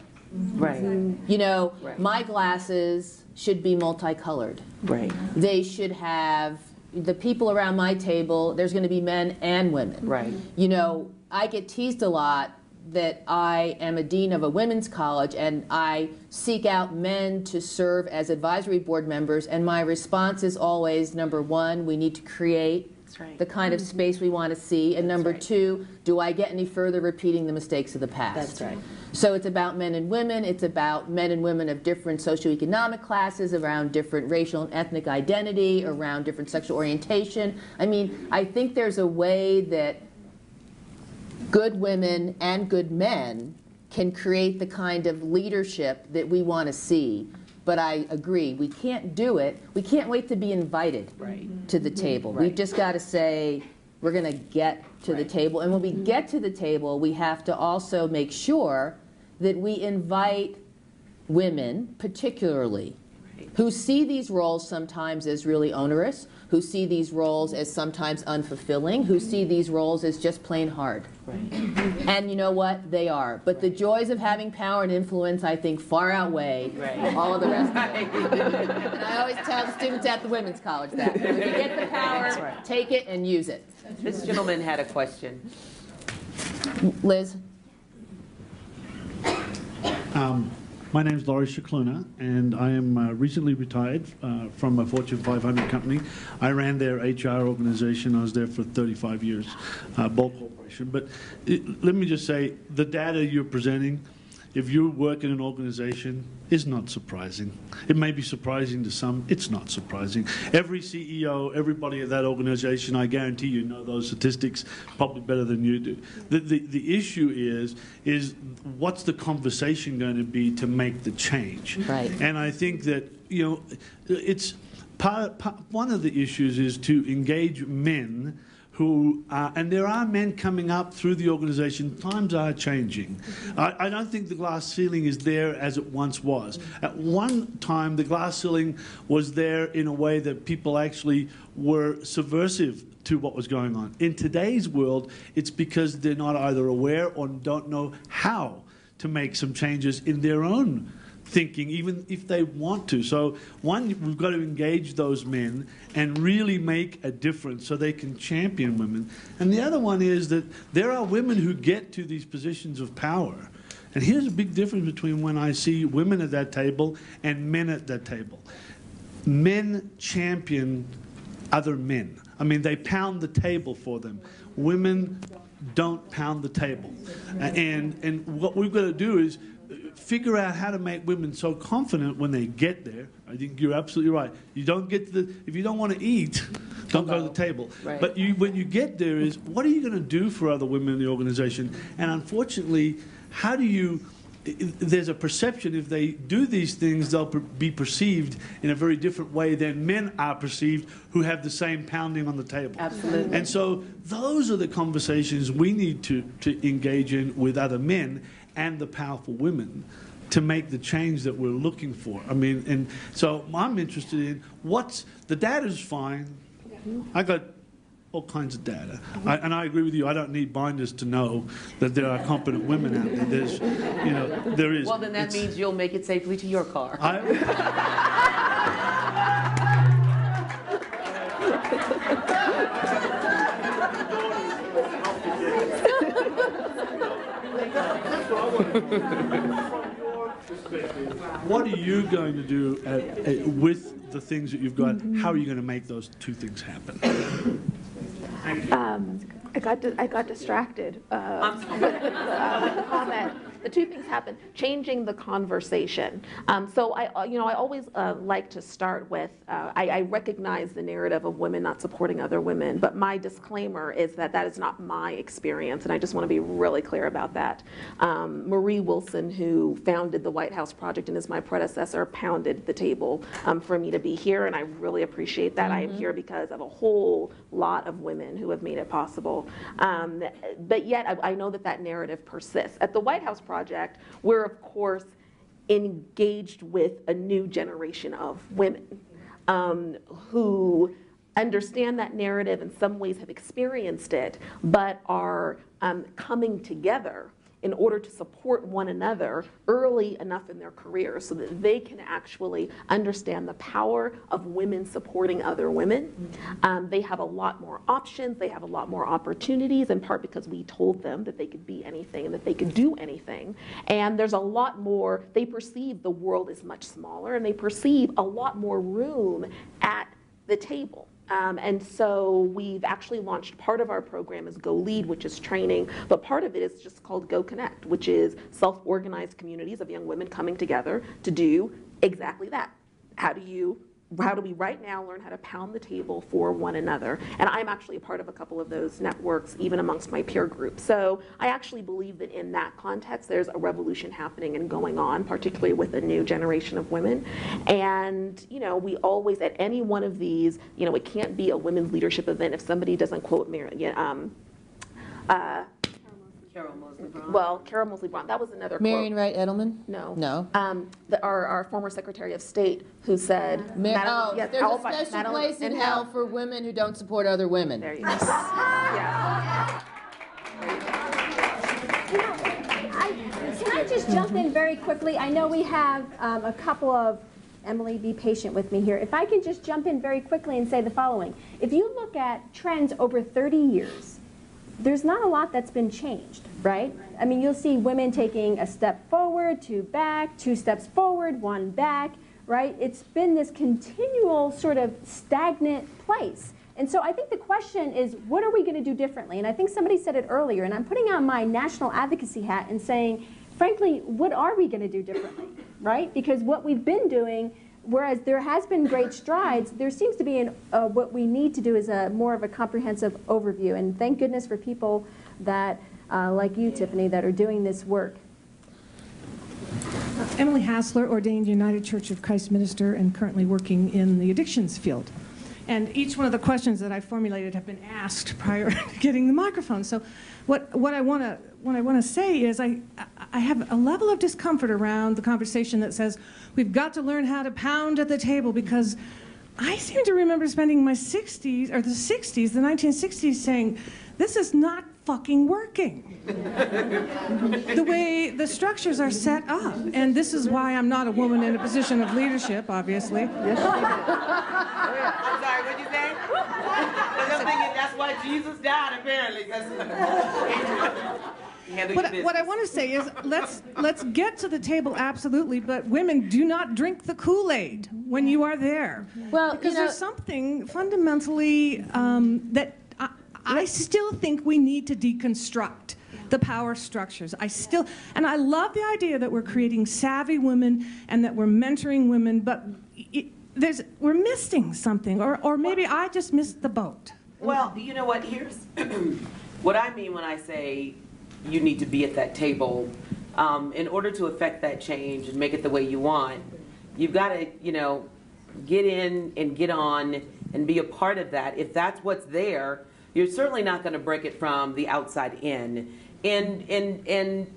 Right. You know, Right. my glasses should be multicolored. Right. They should have, the people around my table, there's going to be men and women. Right. You know, I get teased a lot that I am a dean of a women's college and I seek out men to serve as advisory board members, and my response is always, number one, we need to create right. the kind of space we want to see, and number right. two, do I get any further repeating the mistakes of the past? That's right. So it's about men and women, it's about men and women of different socioeconomic classes, around different racial and ethnic identity, around different sexual orientation. I mean, I think there's a way that good women and good men can create the kind of leadership that we want to see. But I agree, we can't do it. We can't wait to be invited to the table. Right. We've just got to say, we're going to get to the table. And when we get to the table, we have to also make sure that we invite women, particularly, who see these roles sometimes as really onerous, who see these roles as sometimes unfulfilling, who see these roles as just plain hard. Right. And you know what? They are. But the joys of having power and influence, I think, far outweigh all of the rest of it. And I always tell the students at the women's college that. If you get the power, take it and use it. This gentleman had a question. My name is Laurie Cicluna, and I am recently retired from a Fortune 500 company. I ran their HR organization. I was there for 35 years, Ball Corporation. But let me just say, the data you're presenting, if you work in an organization, is not surprising. It may be surprising to some. It's not surprising. Every CEO, everybody at that organization, I guarantee you know those statistics probably better than you do. The issue is what's the conversation going to be to make the change? Right. And I think that, you know, it's one of the issues is to engage men who, and there are men coming up through the organization. Times are changing. I don't think the glass ceiling is there as it once was. At one time, the glass ceiling was there in a way that people actually were subversive to what was going on. In today's world, it's because they're not either aware or don't know how to make some changes in their own thinking, even if they want to. So one, we've got to engage those men and really make a difference so they can champion women. And the other one is that there are women who get to these positions of power. And here's a big difference between when I see women at that table and men at that table. Men champion other men. I mean, they pound the table for them. Women don't pound the table. And what we've got to do is figure out how to make women so confident when they get there. I think you're absolutely right. You don't get to if you don't want to eat, don't go to the table. Right. But when you get there is, what are you going to do for other women in the organization? And unfortunately, how do you, there's a perception if they do these things, they'll be perceived in a very different way than men are perceived who have the same pounding on the table. Absolutely. And so those are the conversations we need to engage in with other men and the powerful women to make the change that we're looking for. I mean, and so I'm interested in what's, the data's fine. I got all kinds of data. And I agree with you, I don't need binders to know that there are competent women out there. There's, you know, there is. Well, then that means you'll make it safely to your car. What are you going to do with the things that you've got? How are you going to make those two things happen? Thank you. I got distracted with the comment. The two things happen: changing the conversation. So I always like to start with. I recognize the narrative of women not supporting other women, but my disclaimer is that that is not my experience, and I just want to be really clear about that. Marie Wilson, who founded the White House Project and is my predecessor, pounded the table for me to be here, and I really appreciate that. I am here because of a whole lot of women who have made it possible. But yet, I know that that narrative persists. At the White House Project, we're, of course, engaged with a new generation of women who understand that narrative, in some ways have experienced it, but are coming together in order to support one another early enough in their careers so that they can actually understand the power of women supporting other women. They have a lot more options, they have a lot more opportunities, in part because we told them that they could be anything and that they could do anything. And there's a lot more, they perceive the world is much smaller, and they perceive a lot more room at the table. And so we've actually launched, part of our program is Go Lead, which is training, but part of it is just called Go Connect, which is self-organized communities of young women coming together to do exactly that. How do we right now learn how to pound the table for one another? And I'm actually a part of a couple of those networks, even amongst my peer group. So I actually believe that in that context, there's a revolution happening and going on, particularly with a new generation of women. And, you know, we always, at any one of these, you know, it can't be a women's leadership event if somebody doesn't quote me. Carol Moseley Braun. That was another Marion quote. Wright Edelman? No. No. Our former Secretary of State, who said, There's a special place in hell for women who don't support other women. There you go. Yeah. Can I just jump in very quickly? I know we have a couple of, Emily, be patient with me here. If I can just jump in very quickly and say the following. If you look at trends over 30 years, there's not a lot that's been changed, right? I mean, you'll see women taking a step forward, 2 back, 2 steps forward, 1 back, right? It's been this continual sort of stagnant place. And so I think the question is, what are we going to do differently? And I think somebody said it earlier, and I'm putting on my national advocacy hat and saying, frankly, what are we going to do differently, right? Because what we've been doing, whereas there has been great strides, there seems to be what we need to do is more of a comprehensive overview. And thank goodness for people that, like you, Tiffany, that are doing this work. Emily Hassler, ordained United Church of Christ minister and currently working in the addictions field. And each one of the questions that I formulated have been asked prior to getting the microphone. So what I want to say is I have a level of discomfort around the conversation that says we've got to learn how to pound at the table, because I seem to remember spending my 60s, or the 60s, the 1960s, saying, this is not fucking working. The way the structures are set up. And this is why I'm not a woman in a position of leadership, obviously. I'm sorry, what'd you say? Because I'm thinking that's why Jesus died, apparently. What I want to say is, let's get to the table, absolutely, but women, do not drink the Kool-Aid when you are there. Well, because there's something fundamentally that I still think we need to deconstruct the power structures. And I love the idea that we're creating savvy women and that we're mentoring women, but we're missing something, or maybe I just missed the boat. Well, you know what, here's what I mean when I say you need to be at that table. In order to affect that change and make it the way you want, you've got to, get in and get on and be a part of that. If that's what's there, you're certainly not going to break it from the outside in. And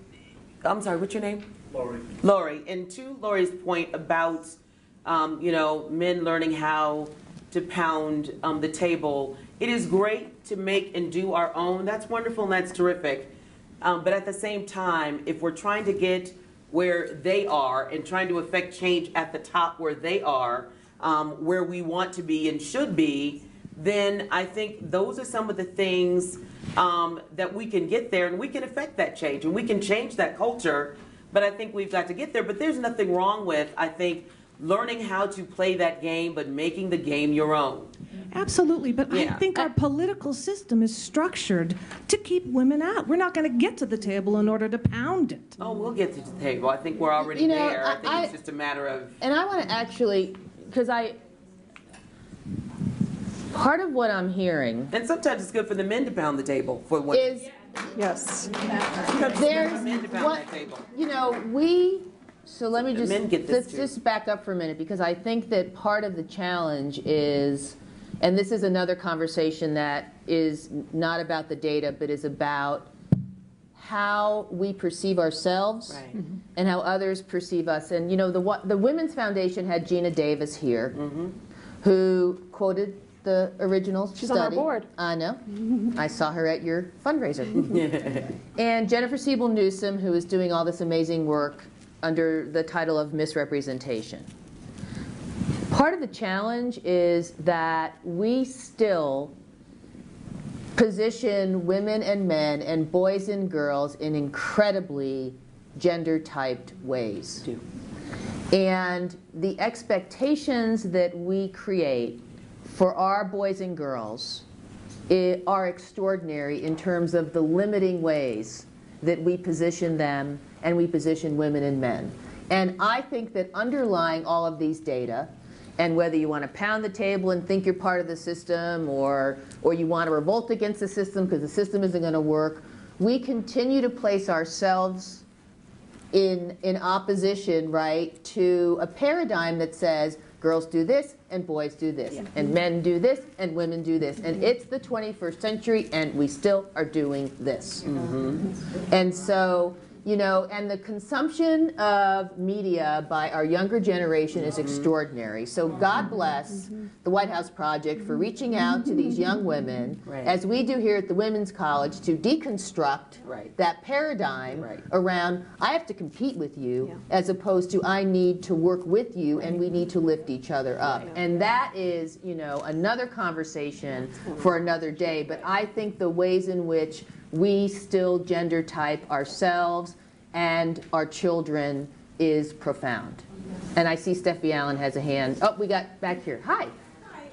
I'm sorry, what's your name? Lori. Lori. And to Lori's point about, men learning how to pound the table, it is great to make and do our own. That's wonderful and that's terrific. But at the same time, if we're trying to get where they are and trying to affect change at the top where they are, where we want to be and should be, then I think those are some of the things that we can get there, and we can affect that change, and we can change that culture, but I think we've got to get there. But there's nothing wrong with, I think, learning how to play that game, but making the game your own. Absolutely, but I think our political system is structured to keep women out. We're not going to get to the table in order to pound it. Oh, we'll get to the table. I think we're already there. I think it's just a matter of... And I want to actually, because part of what I'm hearing... And sometimes it's good for the men to pound the table for women. Is, yes. There's men to pound that table. So let me let's just back up for a minute, because I think that part of the challenge is, and this is another conversation that is not about the data, but is about how we perceive ourselves and how others perceive us. And the Women's Foundation had Gina Davis here, who quoted the original study. She's on our board. I know. I saw her at your fundraiser. And Jennifer Siebel-Newsom, who is doing all this amazing work under the title of misrepresentation. Part of the challenge is that we still position women and men and boys and girls in incredibly gender-typed ways. And the expectations that we create for our boys and girls are extraordinary in terms of the limiting ways that we position them and we position women and men. And I think that underlying all of these data, and whether you want to pound the table and think you're part of the system, or you want to revolt against the system because the system isn't going to work, we continue to place ourselves in opposition, right, to a paradigm that says girls do this and boys do this, and men do this and women do this, and it's the 21st century and we still are doing this. And so, You know, and the consumption of media by our younger generation is extraordinary. So God bless the White House Project for reaching out to these young women, as we do here at the Women's College, to deconstruct that paradigm around, I have to compete with you, as opposed to I need to work with you and we need to lift each other up. And that is, you know, another conversation for another day. But I think the ways in which we still gender type ourselves and our children is profound. And I see Steffi Allen has a hand. Oh, we got back here. Hi.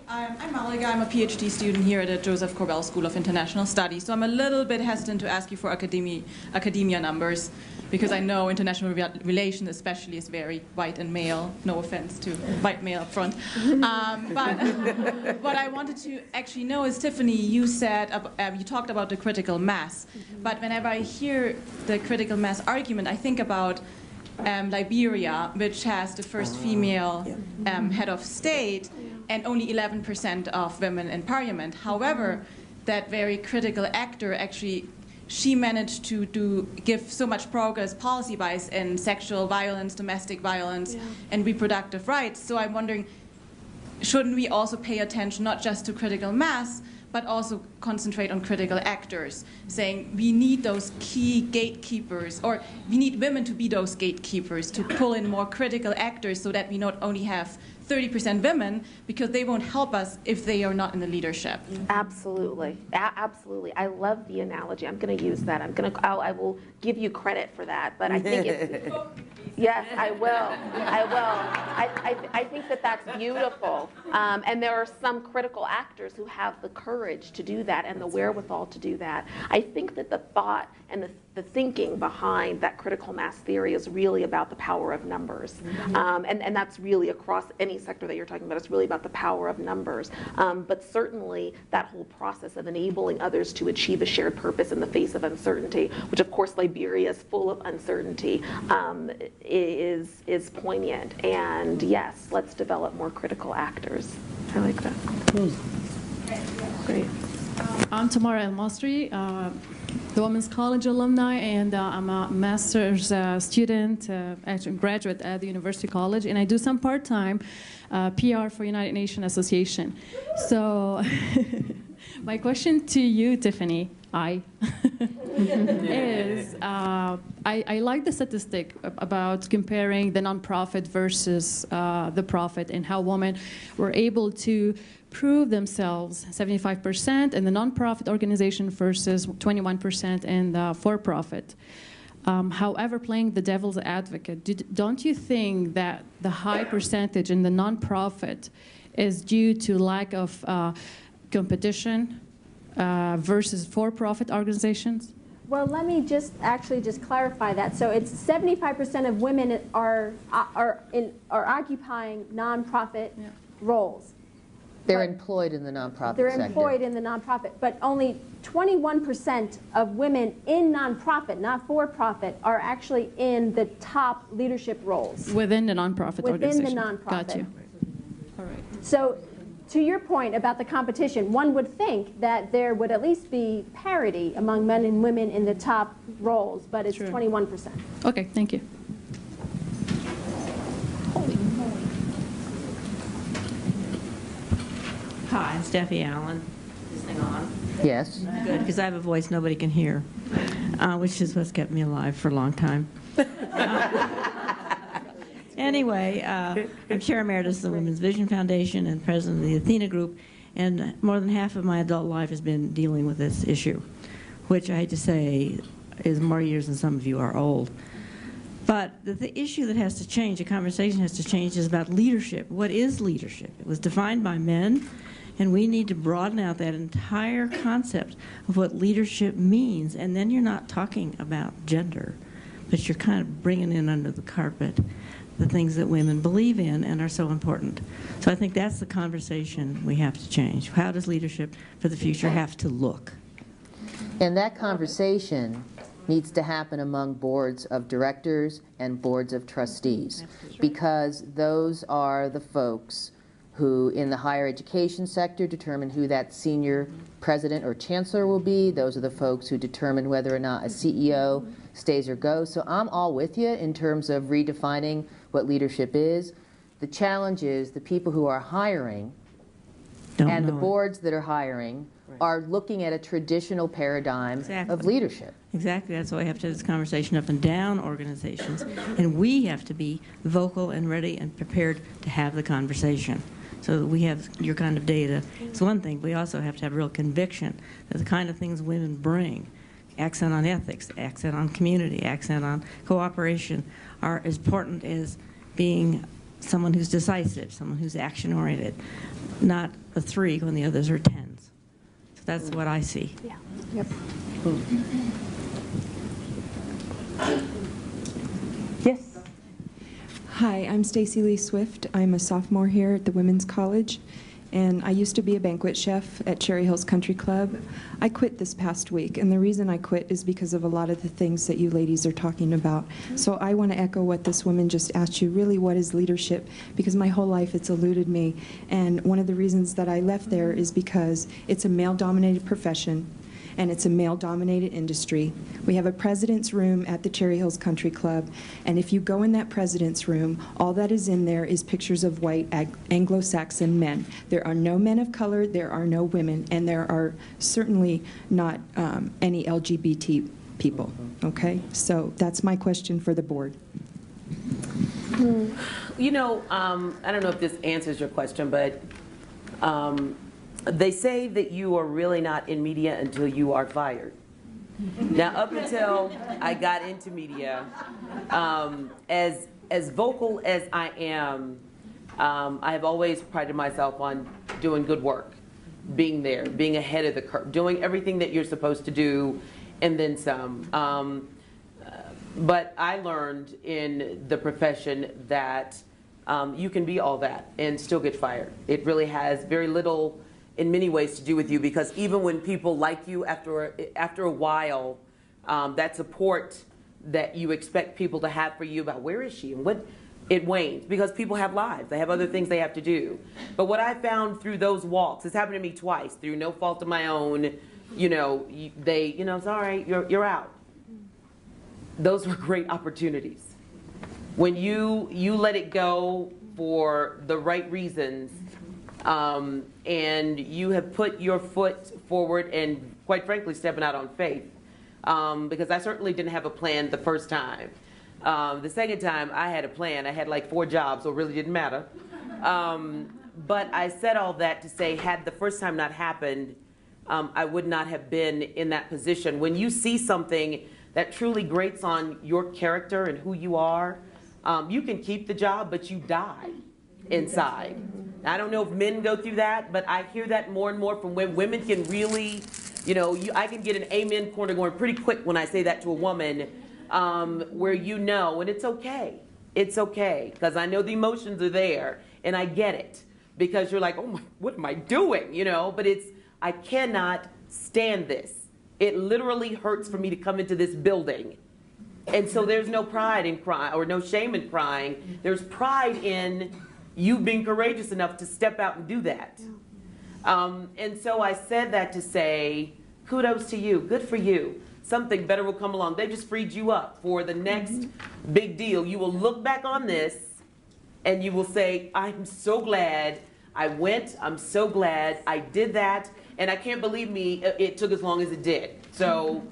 Hi, I'm Malika. I'm a PhD student here at the Joseph Corbell School of International Studies. So I'm a little bit hesitant to ask you for academia numbers, because I know international relations especially is very white and male. No offense to white male up front. But what I wanted to actually know is, Tiffany, you said, you talked about the critical mass. But whenever I hear the critical mass argument, I think about Liberia, which has the first female head of state and only 11% of women in parliament. However, that very critical actor actually, she managed to give so much progress policy-wise in sexual violence, domestic violence, and reproductive rights. So I'm wondering, shouldn't we also pay attention not just to critical mass, but also concentrate on critical actors, saying we need those key gatekeepers, or we need women to be those gatekeepers, to pull in more critical actors so that we not only have 30% women, because they won't help us if they are not in the leadership. Absolutely, absolutely. I love the analogy. I'm going to use that. I will give you credit for that. But I think it's, yes, I will. I think that that's beautiful. And there are some critical actors who have the courage to do that and the wherewithal to do that. I think that the thought and the thinking behind that critical mass theory is really about the power of numbers. And that's really across any sector that you're talking about. It's really about the power of numbers. But certainly that whole process of enabling others to achieve a shared purpose in the face of uncertainty, which of course Liberia is full of uncertainty, is poignant. And yes, let's develop more critical actors. I like that. Great. I'm Tamara El-Masri, the Women's College alumni, and I'm a master's student, actually graduate at the University College, and I do some part-time PR for United Nations Association. So my question to you, Tiffany, is I like the statistic about comparing the nonprofit versus the profit, and how women were able to prove themselves 75% in the nonprofit organization versus 21% in the for-profit. However, playing the devil's advocate, don't you think that the high percentage in the nonprofit is due to lack of competition versus for-profit organizations? Well, let me just clarify that. So it's 75% of women are occupying nonprofit roles. They're employed in the nonprofit They're sector. employed in the nonprofit, but only 21% of women in nonprofit, not for-profit, are actually in the top leadership roles. Within the nonprofit organization. Within the nonprofit. Got you. All right. So to your point about the competition, one would think that there would at least be parity among men and women in the top roles, but it's 21%. Okay, thank you. Hi, I'm Steffi Allen. Is this thing on? Yes. Good, because I have a voice nobody can hear, which is what's kept me alive for a long time. Anyway, I'm Chair Emeritus of the Women's Vision Foundation and President of the Athena Group, and more than half of my adult life has been dealing with this issue, which I hate to say is more years than some of you are old. But the issue that has to change, the conversation has to change, is about leadership. What is leadership? It was defined by men, and we need to broaden out that entire concept of what leadership means. And then you're not talking about gender, but you're kind of bringing in under the carpet the things that women believe in and are so important. So I think that's the conversation we have to change. How does leadership for the future have to look? And that conversation needs to happen among boards of directors and boards of trustees, because those are the folks who in the higher education sector determine who that senior president or chancellor will be. Those are the folks who determine whether or not a CEO stays or goes. So I'm all with you in terms of redefining what leadership is. The challenge is the people who are hiring and the boards that are hiring are looking at a traditional paradigm of leadership. Exactly. That's why we have to have this conversation up and down organizations. And we have to be vocal and ready and prepared to have the conversation so that we have your kind of data. It's one thing. We also have to have real conviction that the kind of things women bring, accent on ethics, accent on community, accent on cooperation, are as important as being someone who's decisive, someone who's action-oriented, not a 3 when the others are 10s. So that's what I see. Yeah. Yep. Yes. Hi, I'm Stacy Lee Swift. I'm a sophomore here at the Women's College, and I used to be a banquet chef at Cherry Hills Country Club. I quit this past week, and the reason I quit is because of a lot of the things that you ladies are talking about. So I want to echo what this woman just asked you, really what is leadership? Because my whole life it's eluded me, and one of the reasons that I left there is because it's a male-dominated profession, and it's a male-dominated industry. We have a president's room at the Cherry Hills Country Club, and if you go in that president's room, all that is in there is pictures of white Anglo-Saxon men. There are no men of color, there are no women, and there are certainly not any LGBT people, okay? So that's my question for the board. You know, I don't know if this answers your question, but they say that you are really not in media until you are fired. Now, up until I got into media, as vocal as I am, I have always prided myself on doing good work, being there, being ahead of the curve, doing everything that you're supposed to do, and then some. But I learned in the profession that you can be all that and still get fired. It really has very little in many ways to do with you, because even when people like you after a while, that support that you expect people to have for you about where is she and what, it wanes, because people have lives, they have other things they have to do. But what I found through those walks, it's happened to me twice through no fault of my own, you know, it's all right, you're out. Those were great opportunities. When you let it go for the right reasons, and you have put your foot forward and, quite frankly, stepping out on faith. Because I certainly didn't have a plan the first time. The second time, I had a plan. I had like 4 jobs, so it really didn't matter. But I said all that to say, had the first time not happened, I would not have been in that position. When you see something that truly grates on your character and who you are, you can keep the job, but you die inside. I don't know if men go through that, but I hear that more and more from when women can really, I can get an amen corner going pretty quick when I say that to a woman, where and it's okay. It's okay, because I know the emotions are there, and I get it, because you're like, oh my, what am I doing, but I cannot stand this. It literally hurts for me to come into this building. And so there's no pride in crying, or no shame in crying. There's pride in you being courageous enough to step out and do that. And so I said that to say, kudos to you, good for you. Something better will come along. They just freed you up for the next big deal. You will look back on this and you will say, I'm so glad I went, I'm so glad I did that, and I can't believe it took as long as it did. So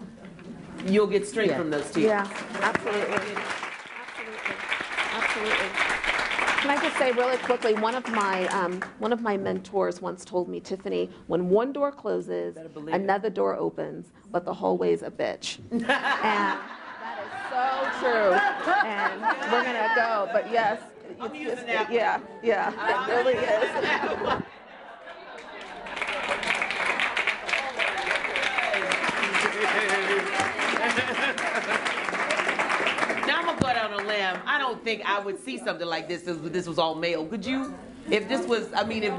you'll get strength from those two. Yeah, absolutely. Absolutely. Can I just say really quickly, one of my mentors once told me, Tiffany, when one door closes, another door opens, but the hallway's a bitch. And that is so true. And we're gonna go, but yes, yeah, it really is. Now I'm gonna go out on a limb. I don't think I would see something like this if this was all male. Could you? If this was,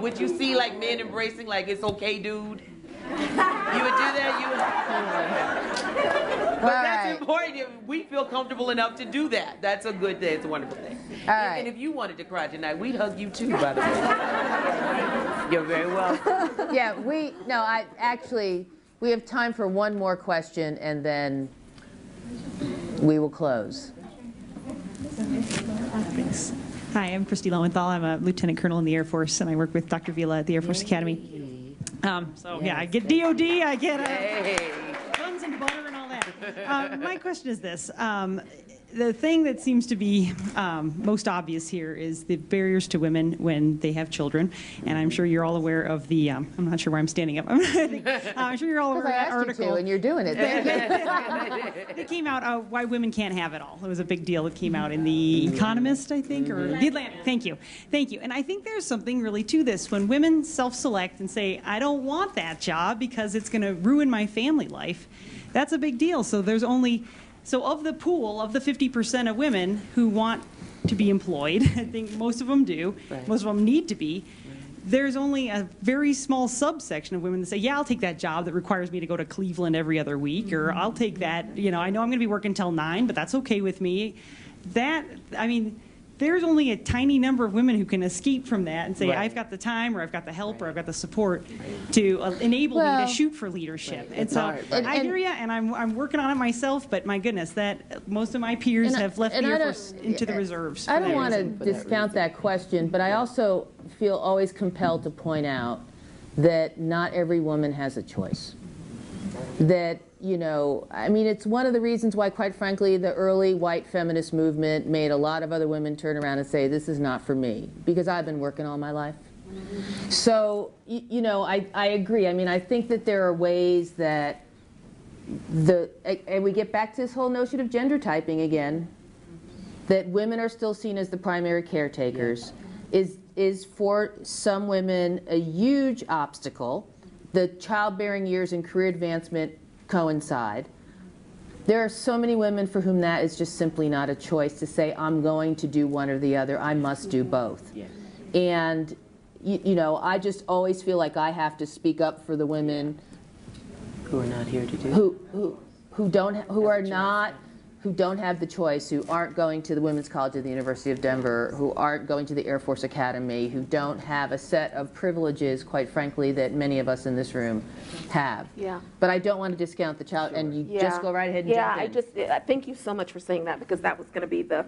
would you see like men embracing like it's okay, dude? You would do that? that's important. We feel comfortable enough to do that. That's a good thing. It's a wonderful thing. And if you wanted to cry tonight, we'd hug you too, by the way. You're very welcome. Yeah, we have time for one more question, and then we will close. Thanks. Hi, I'm Christy Lowenthal. I'm a lieutenant colonel in the Air Force, and I work with Dr. Vila at the Air Force Academy. Yeah, I get DOD, I get guns and butter and all that. My question is this. The thing that seems to be most obvious here is the barriers to women when they have children, and I'm sure you're all aware of the, I'm not sure why I'm standing up, I'm sure you're all aware of that article. And you're doing it. It came out, Why Women Can't Have It All. It was a big deal. It came out in The Economist, I think, or The Atlantic. Thank you. Thank you. And I think there's something really to this. When women self-select and say, I don't want that job because it's going to ruin my family life, that's a big deal. So there's only... So of the pool, of the 50% of women who want to be employed, I think most of them do, most of them need to be, there's only a very small subsection of women that say, yeah, I'll take that job that requires me to go to Cleveland every other week, or I'll take that, I know I'm going to be working till 9, but that's okay with me. There's only a tiny number of women who can escape from that and say, I've got the time, or I've got the help, or I've got the support to enable me to shoot for leadership. And so I hear you, and I'm working on it myself, but my goodness, that most of my peers have left the Air Force into the reserves. I don't want to discount that question, but I also feel always compelled to point out that not every woman has a choice. That, it's one of the reasons why, quite frankly, the early white feminist movement made a lot of other women turn around and say, this is not for me, because I've been working all my life. So, I agree. I think that there are ways that and we get back to this whole notion of gender typing again, that women are still seen as the primary caretakers, is for some women a huge obstacle. The childbearing years and career advancement coincide. There are so many women for whom that is just simply not a choice to say, I'm going to do one or the other, I must do both. And, I just always feel like I have to speak up for the women who are not here to do who don't have the choice, who aren't going to the Women's College of the University of Denver, who aren't going to the Air Force Academy, who don't have a set of privileges, quite frankly, that many of us in this room have. Yeah. But I don't want to discount the child, and you just go right ahead and jump in. Thank you so much for saying that, because that was going to be the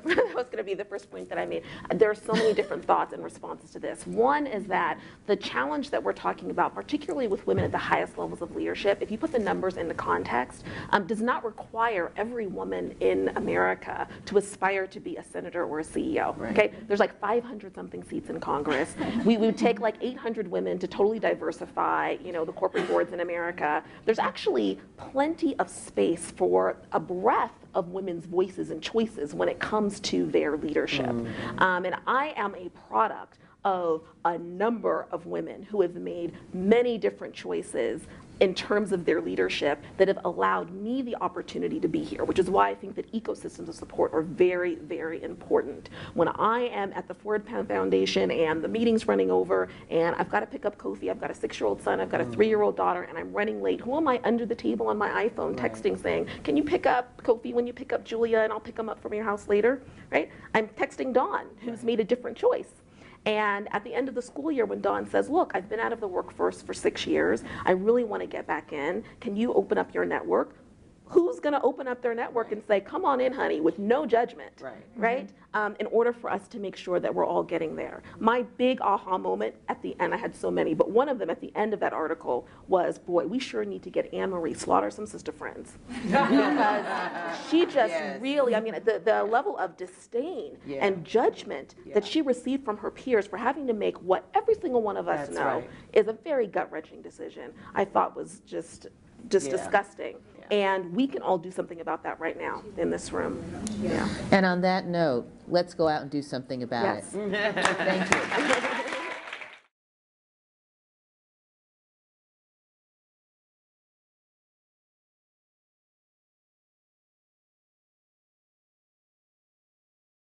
first point that I made. There are so many different thoughts and responses to this. One is that the challenge that we're talking about, particularly with women at the highest levels of leadership, if you put the numbers into context, does not require every woman in America to aspire to be a senator or a CEO. Okay, there's like 500 something seats in Congress. We would take like 800 women to totally diversify, the corporate boards in America. There's actually plenty of space for a breadth of women's voices and choices when it comes to their leadership. And I am a product of a number of women who have made many different choices in terms of their leadership that have allowed me the opportunity to be here, which is why I think that ecosystems of support are very, very important. When I am at the Ford Foundation and the meeting's running over and I've got to pick up Kofi, I've got a 6-year-old son, I've got a 3-year-old daughter, and I'm running late, who am I under the table on my iPhone texting saying, can you pick up Kofi when you pick up Julia and I'll pick him up from your house later, right? I'm texting Dawn, who's made a different choice. And at the end of the school year, when Dawn says, look, I've been out of the workforce for 6 years, I really want to get back in, can you open up your network? Who's going to open up their network and say, come on in, honey, with no judgment, right? In order for us to make sure that we're all getting there. My big aha moment at the end, I had so many, but one of them at the end of that article was, boy, we sure need to get Anne-Marie Slaughter some sister friends. Because she just really, the level of disdain and judgment that she received from her peers for having to make what every single one of us know is a very gut-wrenching decision, I thought was just disgusting. And we can all do something about that right now in this room. And on that note, let's go out and do something about it. Thank you.